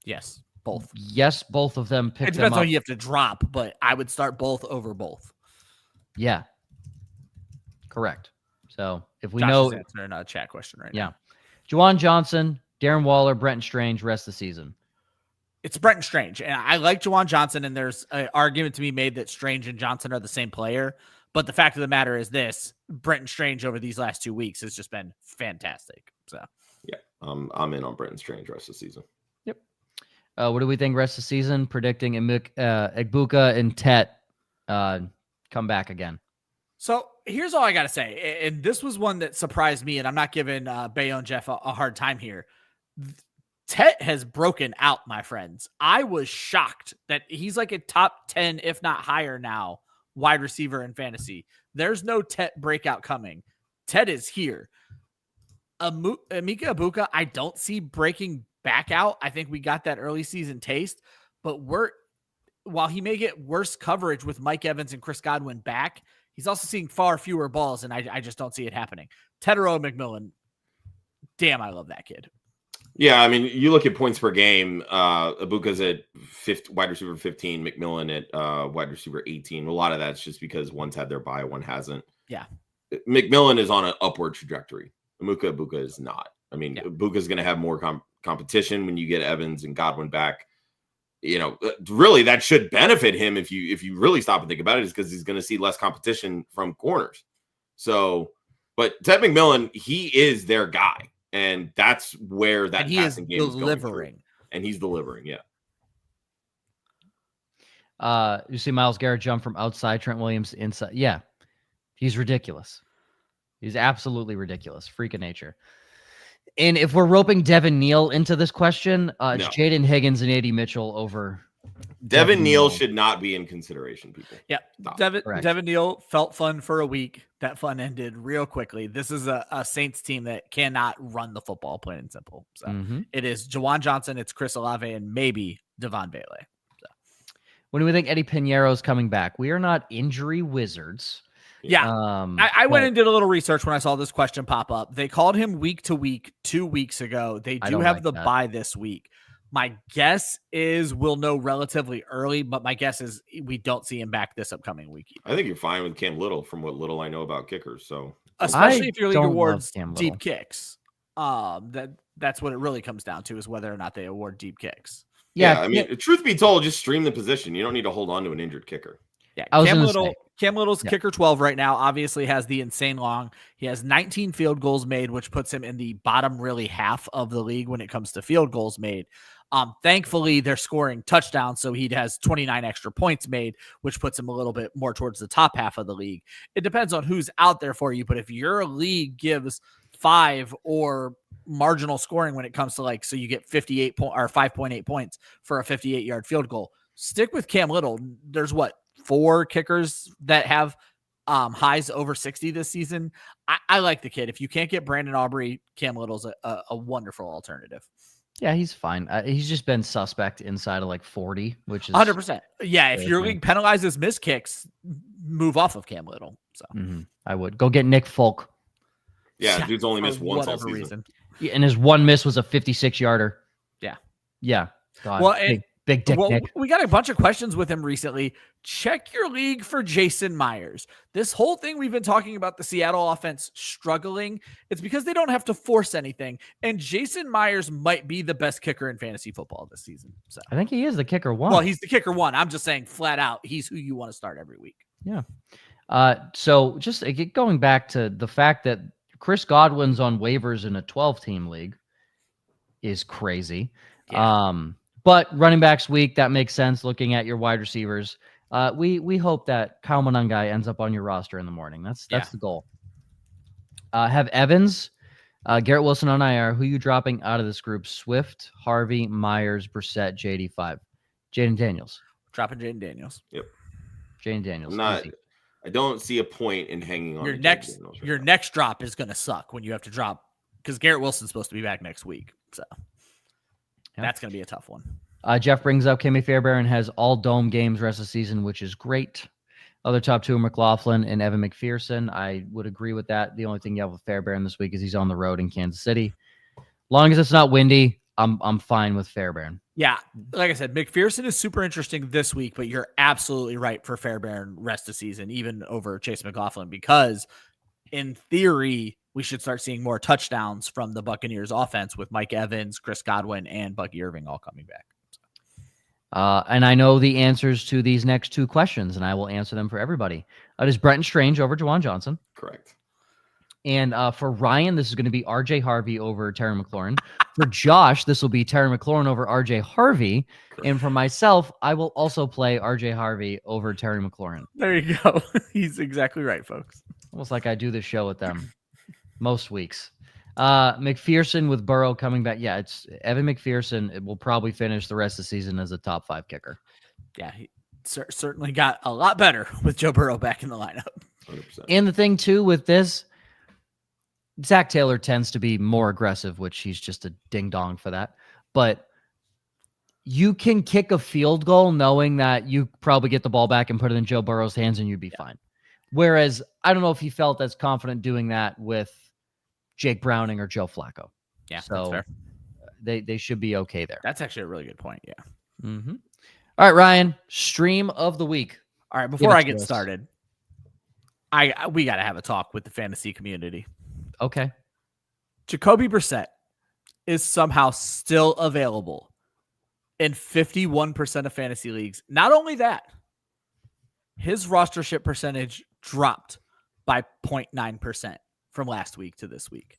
Yes, both. Yes, both of them. It depends on who you have to drop, but I would start both over both. Yeah, correct. So if we Josh know, is answering a chat question right now. Yeah, Juwan Johnson, Darren Waller, Brenton Strange, rest of the season. It's Brenton Strange, and I like Juwan Johnson, and there's an argument to be made that Strange and Johnson are the same player. But the fact of the matter is this: Brenton Strange over these last 2 weeks has just been fantastic. So yeah, I'm in on Brenton Strange rest of the season. Yep. What do we think rest of the season? Predicting Egbuka and Tet come back again. So here's all I got to say. And this was one that surprised me, and I'm not giving Bayo and Jeff a hard time here. Tet has broken out, my friends. I was shocked that he's like a top 10, if not higher now, wide receiver in fantasy. There's no Tet breakout coming. Tet is here. Emeka Egbuka, I don't see breaking back out. I think we got that early season taste, but while he may get worse coverage with Mike Evans and Chris Godwin back, he's also seeing far fewer balls, and I just don't see it happening. Tetero McMillan, damn, I love that kid. Yeah, I mean, you look at points per game. Ibuka's at wide receiver 15, McMillan at wide receiver 18. A lot of that's just because one's had their bye, one hasn't. Yeah. McMillan is on an upward trajectory. Ibuka is not. I mean, Ibuka's going to have more competition when you get Evans and Godwin back. You know, really, that should benefit him if you really stop and think about it, is because he's going to see less competition from corners. So, but Ted McMillan, he is their guy. And that's where that passing game is delivering. And he's delivering, yeah. You see Myles Garrett jump from outside, Trent Williams inside. Yeah, he's ridiculous. He's absolutely ridiculous. Freak of nature. And if we're roping Devin Neal into this question, it's Jaden Higgins and A.D. Mitchell over Devin Neal should not be in consideration, people. Yeah, Devin Neal felt fun for a week. That fun ended real quickly. This is a Saints team that cannot run the football, plain and simple. So it is Jawan Johnson, it's Chris Olave, and maybe Devon Bailey. So. When do we think Eddie Pinheiro's coming back? We are not injury wizards. Yeah, I went and did a little research when I saw this question pop up. They called him week to week 2 weeks ago. They do have the bye this week. My guess is we'll know relatively early, but my guess is we don't see him back this upcoming week. I think you're fine with Cam Little from what little I know about kickers. So especially if your league awards deep kicks, that's what it really comes down to, is whether or not they award deep kicks. Yeah, I mean, truth be told, just stream the position. You don't need to hold on to an injured kicker. Yeah, Cam Little's kicker 12 right now, obviously has the insane long. He has 19 field goals made, which puts him in the bottom really half of the league when it comes to field goals made. Thankfully, they're scoring touchdowns, so he has 29 extra points made, which puts him a little bit more towards the top half of the league. It depends on who's out there for you, but if your league gives 5 or marginal scoring when it comes to so you get 5.8 points for a 58-yard field goal, stick with Cam Little. There's 4 kickers that have highs over 60 this season. I like the kid. If you can't get Brandon Aubrey, Cam Little's a wonderful alternative. Yeah, he's fine. He's just been suspect inside of 40, which is 100%. Yeah, if your league penalizes missed kicks, move off of Cam Little. So I would go get Nick Folk. Yeah, dude's only missed once all season. Reason. Yeah, and his one miss was a 56-yarder. Yeah. God. Well, and Big dick Nick. We got a bunch of questions with him recently. Check your league for Jason Myers. This whole thing we've been talking about the Seattle offense struggling, it's because they don't have to force anything. And Jason Myers might be the best kicker in fantasy football this season. So I think he is the kicker 1. Well, he's the kicker 1. I'm just saying flat out, he's who you want to start every week. Yeah. So just going back to the fact that Chris Godwin's on waivers in a 12-team league is crazy. Yeah. But running backs week, that makes sense looking at your wide receivers. We hope that Kyle Monangai ends up on your roster in the morning. That's the goal. Have Evans, Garrett Wilson on IR. Who you dropping out of this group? Swift, Harvey, Myers, Brissett, JD5. Jaden Daniels. Dropping Jaden Daniels. Yep. Jaden Daniels. I don't see a point in hanging on. Your next drop is going to suck when you have to drop, because Garrett Wilson's supposed to be back next week. So. That's going to be a tough one. Jeff brings up Kimmy Fairbairn has all dome games rest of the season, which is great. Other top 2 are McLaughlin and Evan McPherson. I would agree with that. The only thing you have with Fairbairn this week is he's on the road in Kansas City. Long as it's not windy, I'm fine with Fairbairn. Yeah, like I said, McPherson is super interesting this week, but you're absolutely right for Fairbairn rest of season, even over Chase McLaughlin, because in theory, we should start seeing more touchdowns from the Buccaneers offense with Mike Evans, Chris Godwin, and Bucky Irving all coming back. And I know the answers to these next 2 questions, and I will answer them for everybody. It is Brenton Strange over Jawan Johnson. Correct. And for Ryan, this is going to be RJ Harvey over Terry McLaurin. For Josh, this will be Terry McLaurin over RJ Harvey. Correct. And for myself, I will also play RJ Harvey over Terry McLaurin. There you go. He's exactly right, folks. Almost like I do this show with them. Most weeks. McPherson with Burrow coming back. Yeah, it's Evan McPherson. It will probably finish the rest of the season as a top 5 kicker. Yeah, he certainly got a lot better with Joe Burrow back in the lineup. 100%. And the thing, too, with this, Zach Taylor tends to be more aggressive, which he's just a ding-dong for that. But you can kick a field goal knowing that you probably get the ball back and put it in Joe Burrow's hands and you'd be fine. Whereas I don't know if he felt as confident doing that with Jake Browning or Joe Flacco. Yeah, so that's fair. They should be okay there. That's actually a really good point. Yeah. Mm-hmm. All right, Ryan, stream of the week. All right, before I get started, we got to have a talk with the fantasy community. Okay. Jacoby Brissett is somehow still available in 51% of fantasy leagues. Not only that, his rostership percentage dropped by 0.9% from last week to this week.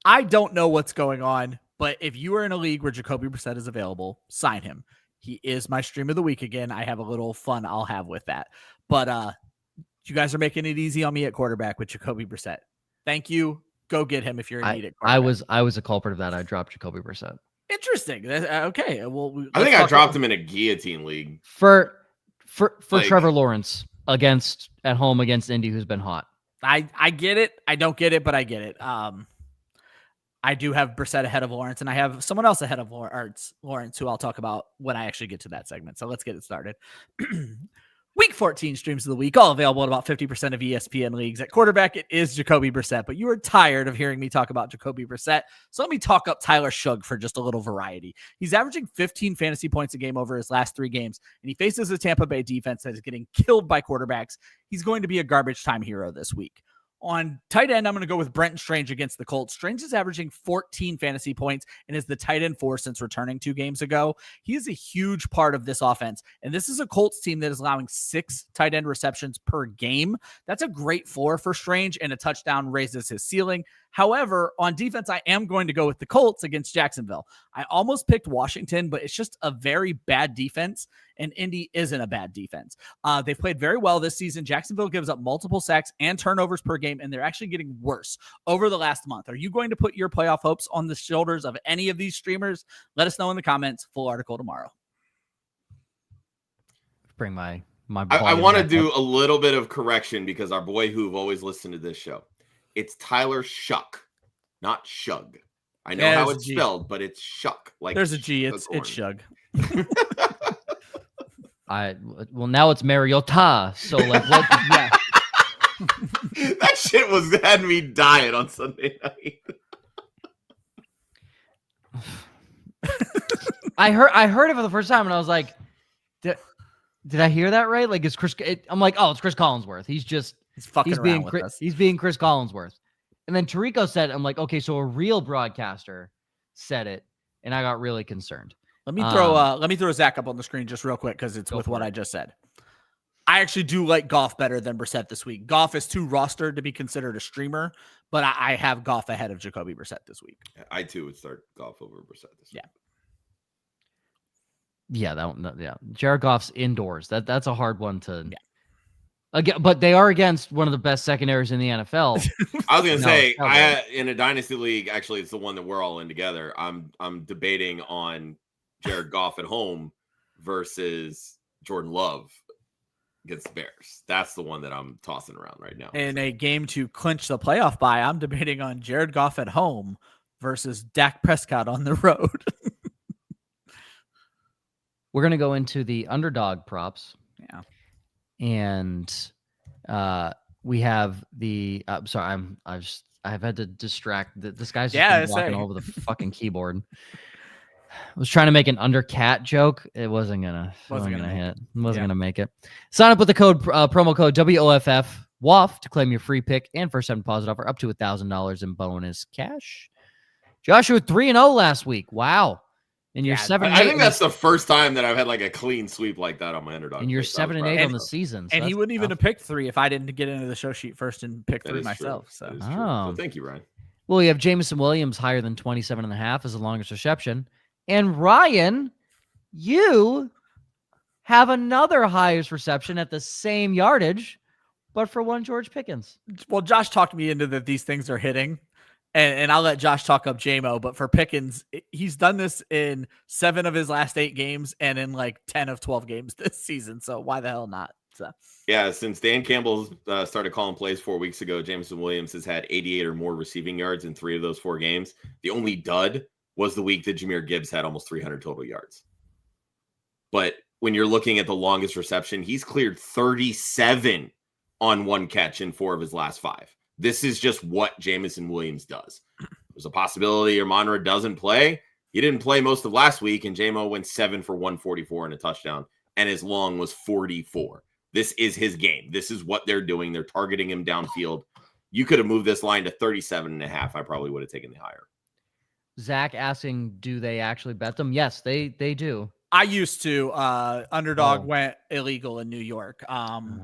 I don't know what's going on, but if you are in a league where Jacoby Brissett is available, sign him. He is my stream of the week again. I have a little fun I'll have with that. But you guys are making it easy on me at quarterback with Jacoby Brissett. Thank you. Go get him if you're in need at quarterback. I was a culprit of that. I dropped Jacoby Brissett. Interesting. Okay. Well, I think I dropped him in a guillotine league for Trevor Lawrence at home against Indy, who's been hot. I get it. I don't get it, but I get it. I do have Brissett ahead of Lawrence, and I have someone else ahead of Lawrence, who I'll talk about when I actually get to that segment. So let's get it started. Week 14 streams of the week, all available at about 50% of ESPN leagues. At quarterback, it is Jacoby Brissett, but you are tired of hearing me talk about Jacoby Brissett. So let me talk up Tyler Shugg for just a little variety. He's averaging 15 fantasy points a game over his last 3 games, and he faces a Tampa Bay defense that is getting killed by quarterbacks. He's going to be a garbage time hero this week. On tight end, I'm going to go with Brenton Strange against the Colts. Strange is averaging 14 fantasy points and is the tight end 4 since returning 2 games ago. He is a huge part of this offense, and this is a Colts team that is allowing 6 tight end receptions per game. That's a great floor for Strange, and a touchdown raises his ceiling. However, on defense, I am going to go with the Colts against Jacksonville. I almost picked Washington, but it's just a very bad defense, and Indy isn't a bad defense. They've played very well this season. Jacksonville gives up multiple sacks and turnovers per game, and they're actually getting worse over the last month. Are you going to put your playoff hopes on the shoulders of any of these streamers? Let us know in the comments. Full article tomorrow. Bring my I want to do a little bit of correction because our boy who've always listened to this show. It's Tyler Shuck, not Shug. I know how it's spelled, but it's Shuck. Like there's a G. It's Shug. Well, now it's Mariota. So like, what? Yeah. That shit had me dying on Sunday night. I heard it for the first time, and I was like, did I hear that right? Like, is Chris? I'm like, oh, it's Chris Collinsworth. He's being Chris Collinsworth. And then Tarico said, I'm like, okay, so a real broadcaster said it, and I got really concerned. Let me throw Zach up on the screen just real quick because it's with what I just said. I actually do like Goff better than Brissett this week. Goff is too rostered to be considered a streamer, but I have Goff ahead of Jacoby Brissett this week. I too would start Goff over Brissett this week. Yeah, Jared Goff's indoors. That's a hard one to. Yeah. Again, but they are against one of the best secondaries in the NFL. I was going to say, in a dynasty league, actually, it's the one that we're all in together. I'm debating on Jared Goff at home versus Jordan Love against the Bears. That's the one that I'm tossing around right now. In a game to clinch the playoff bye, I'm debating on Jared Goff at home versus Dak Prescott on the road. We're going to go into the underdog props. Yeah. And we have the I've had to distract this guy's just been walking over the fucking keyboard. I was trying to make an undercat joke. It wasn't gonna hit. Wasn't gonna make it. Sign up with the promo code WOFF to claim your free pick and first time deposit offer up to $1,000 in bonus cash. Joshua 3-0 last week. Wow. And you're 7-8. I think that's the first time that I've had like a clean sweep like that on my underdog. And you're 7-8 on the season. So and he wouldn't even have picked 3 if I didn't get into the show sheet first and pick 3 myself. So well, thank you, Ryan. Well, you have Jameson Williams higher than 27.5 as the longest reception. And Ryan, you have another highest reception at the same yardage, but for one George Pickens. Well, Josh talked me into that these things are hitting. And I'll let Josh talk up JMO, but for Pickens, he's done this in 7 of his last 8 games and in like 10 of 12 games this season. So why the hell not? So yeah, since Dan Campbell started calling plays 4 weeks ago, Jameson Williams has had 88 or more receiving yards in 3 of those 4 games. The only dud was the week that Jahmyr Gibbs had almost 300 total yards. But when you're looking at the longest reception, he's cleared 37 on 1 catch in 4 of his last 5. This is just what Jameson Williams does. There's a possibility Monra doesn't play. He didn't play most of last week, and JMO went 7 for 144 and a touchdown, and his long was 44. This is his game. This is what they're doing. They're targeting him downfield. You could have moved this line to 37.5. I probably would have taken the higher. Zach asking, do they actually bet them? Yes, they do. I used to. Underdog went illegal in New York.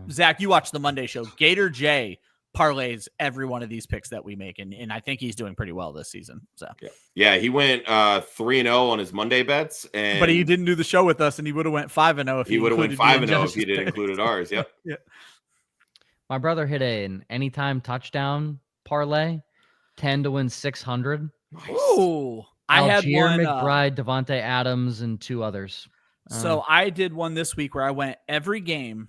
Zach, you watched the Monday show. Gator J parlays every one of these picks that we make, and I think he's doing pretty well this season. So yeah, he went 3-0 on his Monday bets, but he didn't do the show with us, and he would have went 5-0 if he would have went 5-0 if he didn't included ours. Yep. Yeah. My brother hit an anytime touchdown parlay, 10 to win 600. Nice. Ooh. I had Algier one. McBride, Devontae Adams, and 2 others. So I did one this week where I went every game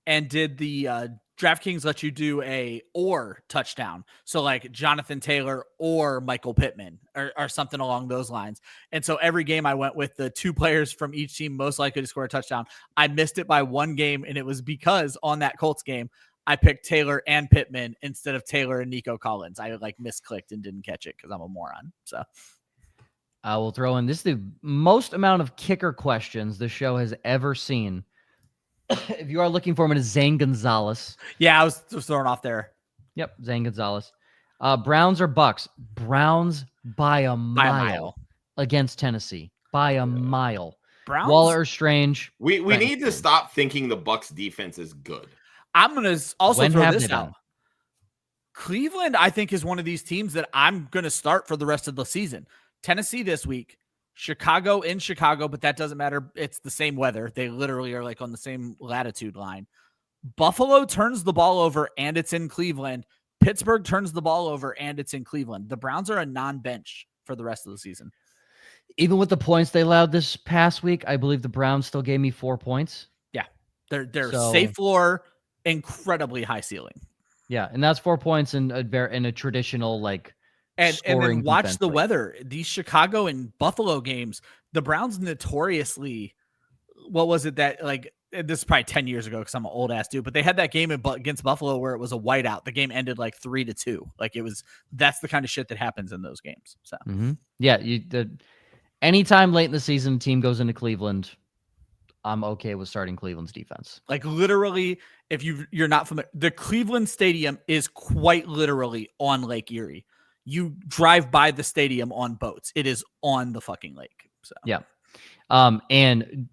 and did the DraftKings let you do a or touchdown. So like Jonathan Taylor or Michael Pittman or something along those lines. And so every game I went with the 2 players from each team most likely to score a touchdown. I missed it by 1 game, and it was because on that Colts game, I picked Taylor and Pittman instead of Taylor and Nico Collins. I like misclicked and didn't catch it because I'm a moron. So I will throw in this is the most amount of kicker questions the show has ever seen. If you are looking for him, it is Zane Gonzalez. yeah, I was just thrown off there. Yep, Zane Gonzalez. Browns or Bucks? Browns by a mile against Tennessee. By a mile. Browns? Waller or Strange? We need to stop thinking the Bucks defense is good. I'm going to also throw this out. Been? Cleveland, I think, is one of these teams that I'm going to start for the rest of the season. Tennessee this week, Chicago in Chicago, but that doesn't matter. It's the same weather. They literally are like on the same latitude line. Buffalo turns the ball over and it's in Cleveland. Pittsburgh turns the ball over and it's in Cleveland. The Browns are a non-bench for the rest of the season. Even with the points they allowed this past week, I believe the Browns still gave me 4 points. Yeah. They're safe floor, incredibly high ceiling. Yeah, and that's 4 points in a traditional like and then watch the league. weather. These Chicago and Buffalo games, the Browns notoriously, what was it that like this is probably 10 years ago because I'm an old ass dude, but they had that game against Buffalo where it was a whiteout. The game ended like 3-2. Like that's the kind of shit that happens in those games. So yeah, anytime late in the season, team goes into Cleveland, I'm okay with starting Cleveland's defense. Like literally, if you're not familiar, the Cleveland Stadium is quite literally on Lake Erie. You drive by the stadium on boats. It is on the fucking lake. So yeah, and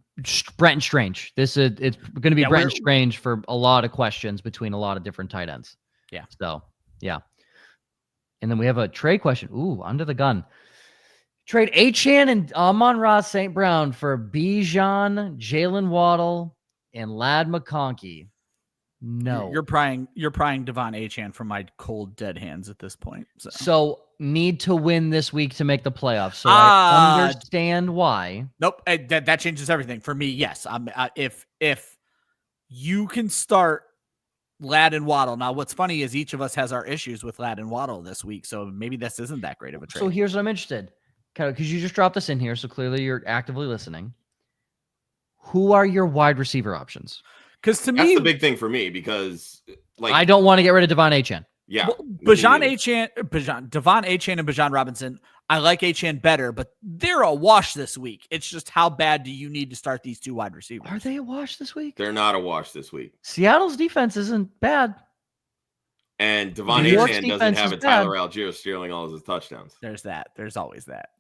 Brenton Strange. It's going to be Brenton Strange for a lot of questions between a lot of different tight ends. Yeah. So yeah, and then we have a trade question. Ooh, under the gun. Trade Achane and Amon-Ra St. Brown for Bijan, Jalen Waddle, and Ladd McConkey. No. You're prying Devon Achane from my cold dead hands at this point. So need to win this week to make the playoffs. So I understand why. Nope. That changes everything for me. Yes. If you can start Ladd and Waddle. Now, what's funny is each of us has our issues with Ladd and Waddle this week. So maybe this isn't that great of a trade. So here's what I'm interested. Because you just dropped this in here, so clearly you're actively listening. Who are your wide receiver options? Because to me, that's the big thing for me. Because like I don't want to get rid of Devon Achane. Yeah, Devon Achane and Bijan Robinson. I like Achane better, but they're a wash this week. It's just how bad do you need to start these 2 wide receivers? Are they a wash this week? They're not a wash this week. Seattle's defense isn't bad. And Devon Achane doesn't have a Tyler Algier stealing all of his touchdowns. There's that. There's always that.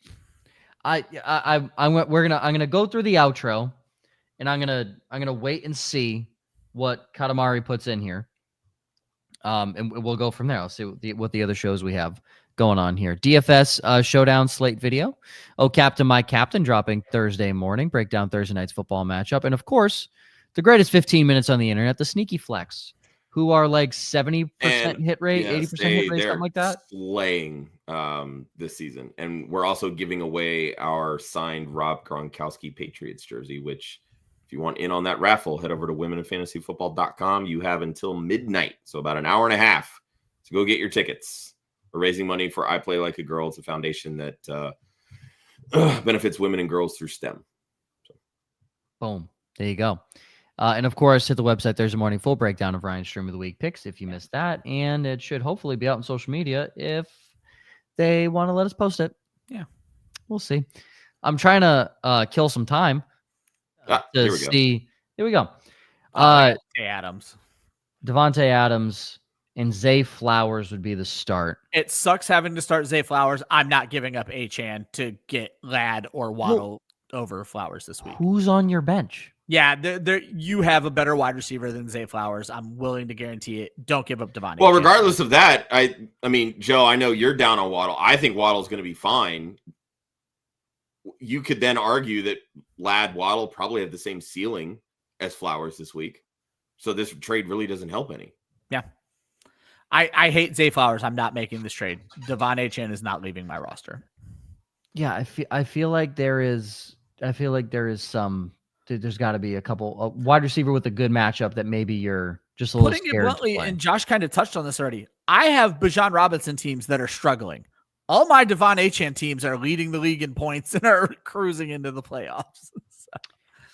I'm gonna go through the outro, and I'm gonna wait and see what Katamari puts in here. And we'll go from there. I'll see what the other shows we have going on here. DFS showdown slate video. Oh, Captain, my captain, dropping Thursday morning. Break down Thursday night's football matchup, and of course, the greatest 15 minutes on the internet, the Sneaky Flex, who are like 70% hit rate, 80% hit rate, something like that. Slaying this season. And we're also giving away our signed Rob Gronkowski Patriots jersey, which if you want in on that raffle, head over to womenoffantasyfootball.com. You have until midnight, so about an hour and a half to go get your tickets. We're raising money for I Play Like a Girl. It's a foundation that benefits women and girls through STEM. So. Boom. There you go. And of course, hit the website Thursday morning, full breakdown of Ryan's Stream of the Week picks if you missed that. And it should hopefully be out on social media if they want to let us post it. Yeah. We'll see. I'm trying to kill some time to see. Here we go. Devontae Adams and Zay Flowers would be the start. It sucks having to start Zay Flowers. I'm not giving up Achane to get Ladd or Waddle over Flowers this week. Who's on your bench? Yeah, you have a better wide receiver than Zay Flowers. I'm willing to guarantee it. Don't give up Devon. Well, regardless of that, I mean, Joe, I know you're down on Waddle. I think Waddle's going to be fine. You could then argue that Ladd Waddle probably have the same ceiling as Flowers this week. So this trade really doesn't help any. Yeah. I hate Zay Flowers. I'm not making this trade. Devon Achane is not leaving my roster. Yeah, I feel like there is some. There's got to be a wide receiver with a good matchup that maybe you're just a little Putting it scared to bluntly, play. and Josh kind of touched on this already. I have Bijan Robinson teams that are struggling. All my Devon Achane teams are leading the league in points and are cruising into the playoffs.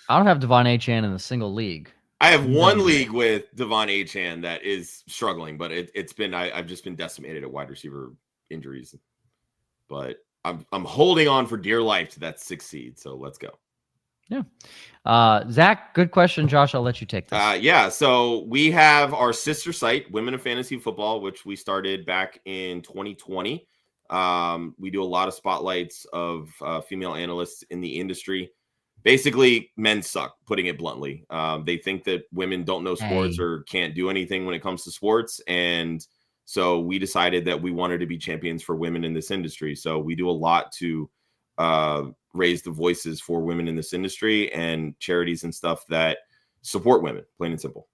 I don't have Devon Achane in a single league. I have one league with Devon Achane that is struggling, but I've just been decimated at wide receiver injuries. But I'm holding on for dear life to that 6th seed. So let's go. Yeah. Zach, good question. Josh, I'll let you take this. Yeah. So we have our sister site, Women of Fantasy Football, which we started back in 2020. We do a lot of spotlights of female analysts in the industry. Basically, men suck, putting it bluntly. They think that women don't know sports or can't do anything when it comes to sports. And so we decided that we wanted to be champions for women in this industry. So we do a lot to raise the voices for women in this industry and charities and stuff that support women, plain and simple.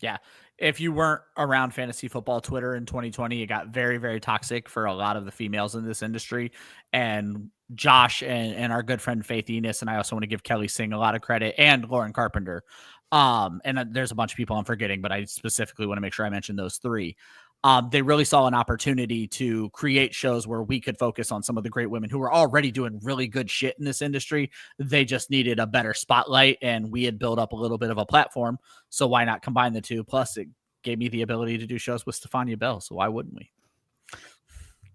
Yeah. If you weren't around fantasy football Twitter in 2020, it got very, very toxic for a lot of the females in this industry. And Josh and our good friend Faith Enos, and I also want to give Kelly Singh a lot of credit, and Lauren Carpenter. And there's a bunch of people I'm forgetting, but I specifically want to make sure I mention those 3. They really saw an opportunity to create shows where we could focus on some of the great women who were already doing really good shit in this industry. They just needed a better spotlight, and we had built up a little bit of a platform. So why not combine the two? Plus, it gave me the ability to do shows with Stefania Bell. So why wouldn't we?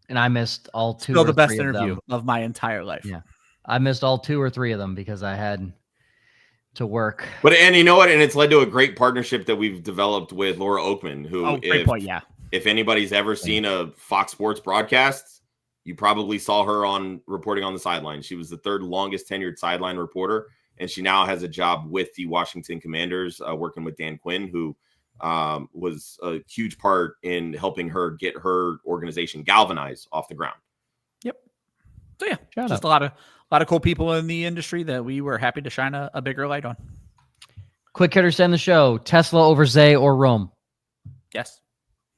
And I missed all 2. Still the best interview of my entire life. Yeah, I missed all 2 or 3 of them because I had to work. But and you know what? And it's led to a great partnership that we've developed with Laura Oakman, who, great point. Yeah. If anybody's ever seen a Fox Sports broadcast, you probably saw her on reporting on the sideline. She was the 3rd longest tenured sideline reporter, and she now has a job with the Washington Commanders, working with Dan Quinn, who was a huge part in helping her get her organization galvanized off the ground. Yep. So yeah, just a lot of cool people in the industry that we were happy to shine a bigger light on. Quick hitters to end the show: Tesla over Zay or Rome? Yes.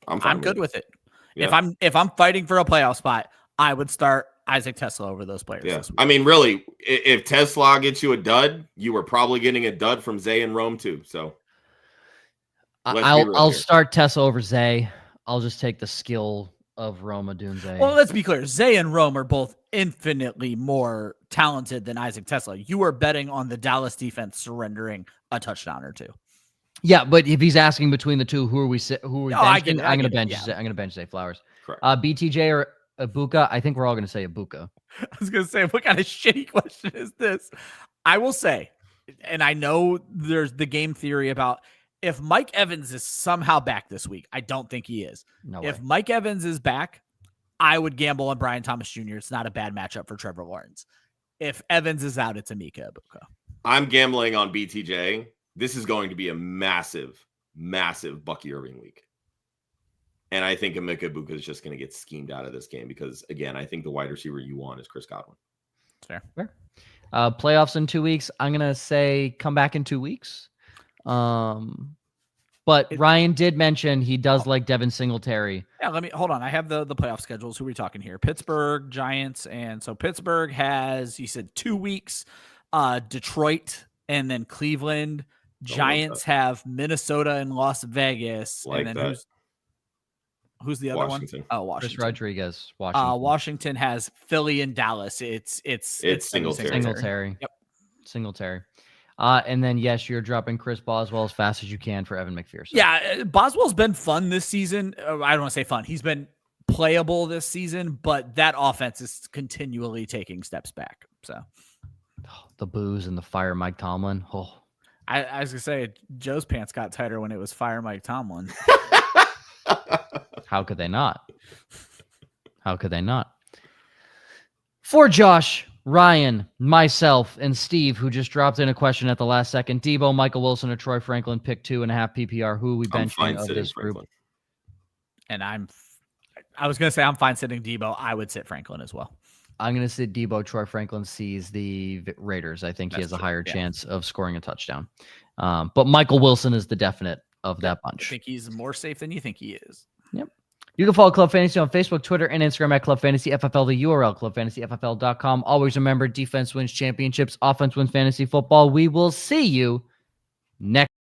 I'm good with it. Yeah. If I'm fighting for a playoff spot, I would start Isaac Tesla over those players. Yeah. I mean, really, if Tesla gets you a dud, you were probably getting a dud from Zay and Rome too. So I'll start Tesla over Zay. I'll just take the skill of Rome Odunze. Well, let's be clear. Zay and Rome are both infinitely more talented than Isaac Tesla. You are betting on the Dallas defense surrendering a touchdown or 2. Yeah, but if he's asking between the 2, who are we benching? I'm going to bench. Yeah. I'm going to bench Zay Flowers. Correct. BTJ or Ibuka? I think we're all going to say Ibuka. I was going to say, what kind of shitty question is this? I will say, and I know there's the game theory about if Mike Evans is somehow back this week. I don't think he is. No if way. Mike Evans is back, I would gamble on Brian Thomas Jr. It's not a bad matchup for Trevor Lawrence. If Evans is out, it's Emeka Ibuka. I'm gambling on BTJ. This is going to be a massive, massive Bucky Irving week. And I think Emeka Ibuka is just going to get schemed out of this game because, again, I think the wide receiver you want is Chris Godwin. Fair. Playoffs in 2 weeks. I'm going to say come back in 2 weeks. But Ryan did mention he does like Devin Singletary. Yeah, hold on. I have the playoff schedules. Who are we talking here? Pittsburgh, Giants. And so Pittsburgh has, you said 2 weeks, Detroit and then Cleveland. Giants have Minnesota and Las Vegas. Like and then who's the other Washington. one? Oh, Washington. Chris Rodriguez, Washington. Washington has Philly and Dallas. It's Singletary. Yep. Singletary. And then, yes, you're dropping Chris Boswell as fast as you can for Evan McPherson. Yeah, Boswell's been fun this season. I don't want to say fun. He's been playable this season, but that offense is continually taking steps back. So the booze and the fire Mike Tomlin. Oh, I was going to say, Joe's pants got tighter when it was fire Mike Tomlin. How could they not? How could they not? For Josh, Ryan, myself, and Steve, who just dropped in a question at the last second, Debo, Michael Wilson, or Troy Franklin, pick 2.5 PPR. Who are we benching of this group? Franklin. And I was going to say I'm fine sitting Debo. I would sit Franklin as well. I'm going to sit Debo. Troy Franklin sees the Raiders. I think he has a higher chance of scoring a touchdown. But Michael Wilson is the definite of that bunch. I think he's more safe than you think he is. Yep. You can follow Club Fantasy on Facebook, Twitter, and Instagram at Club Fantasy FFL. The URL, clubfantasyffl.com. Always remember, defense wins championships, offense wins fantasy football. We will see you next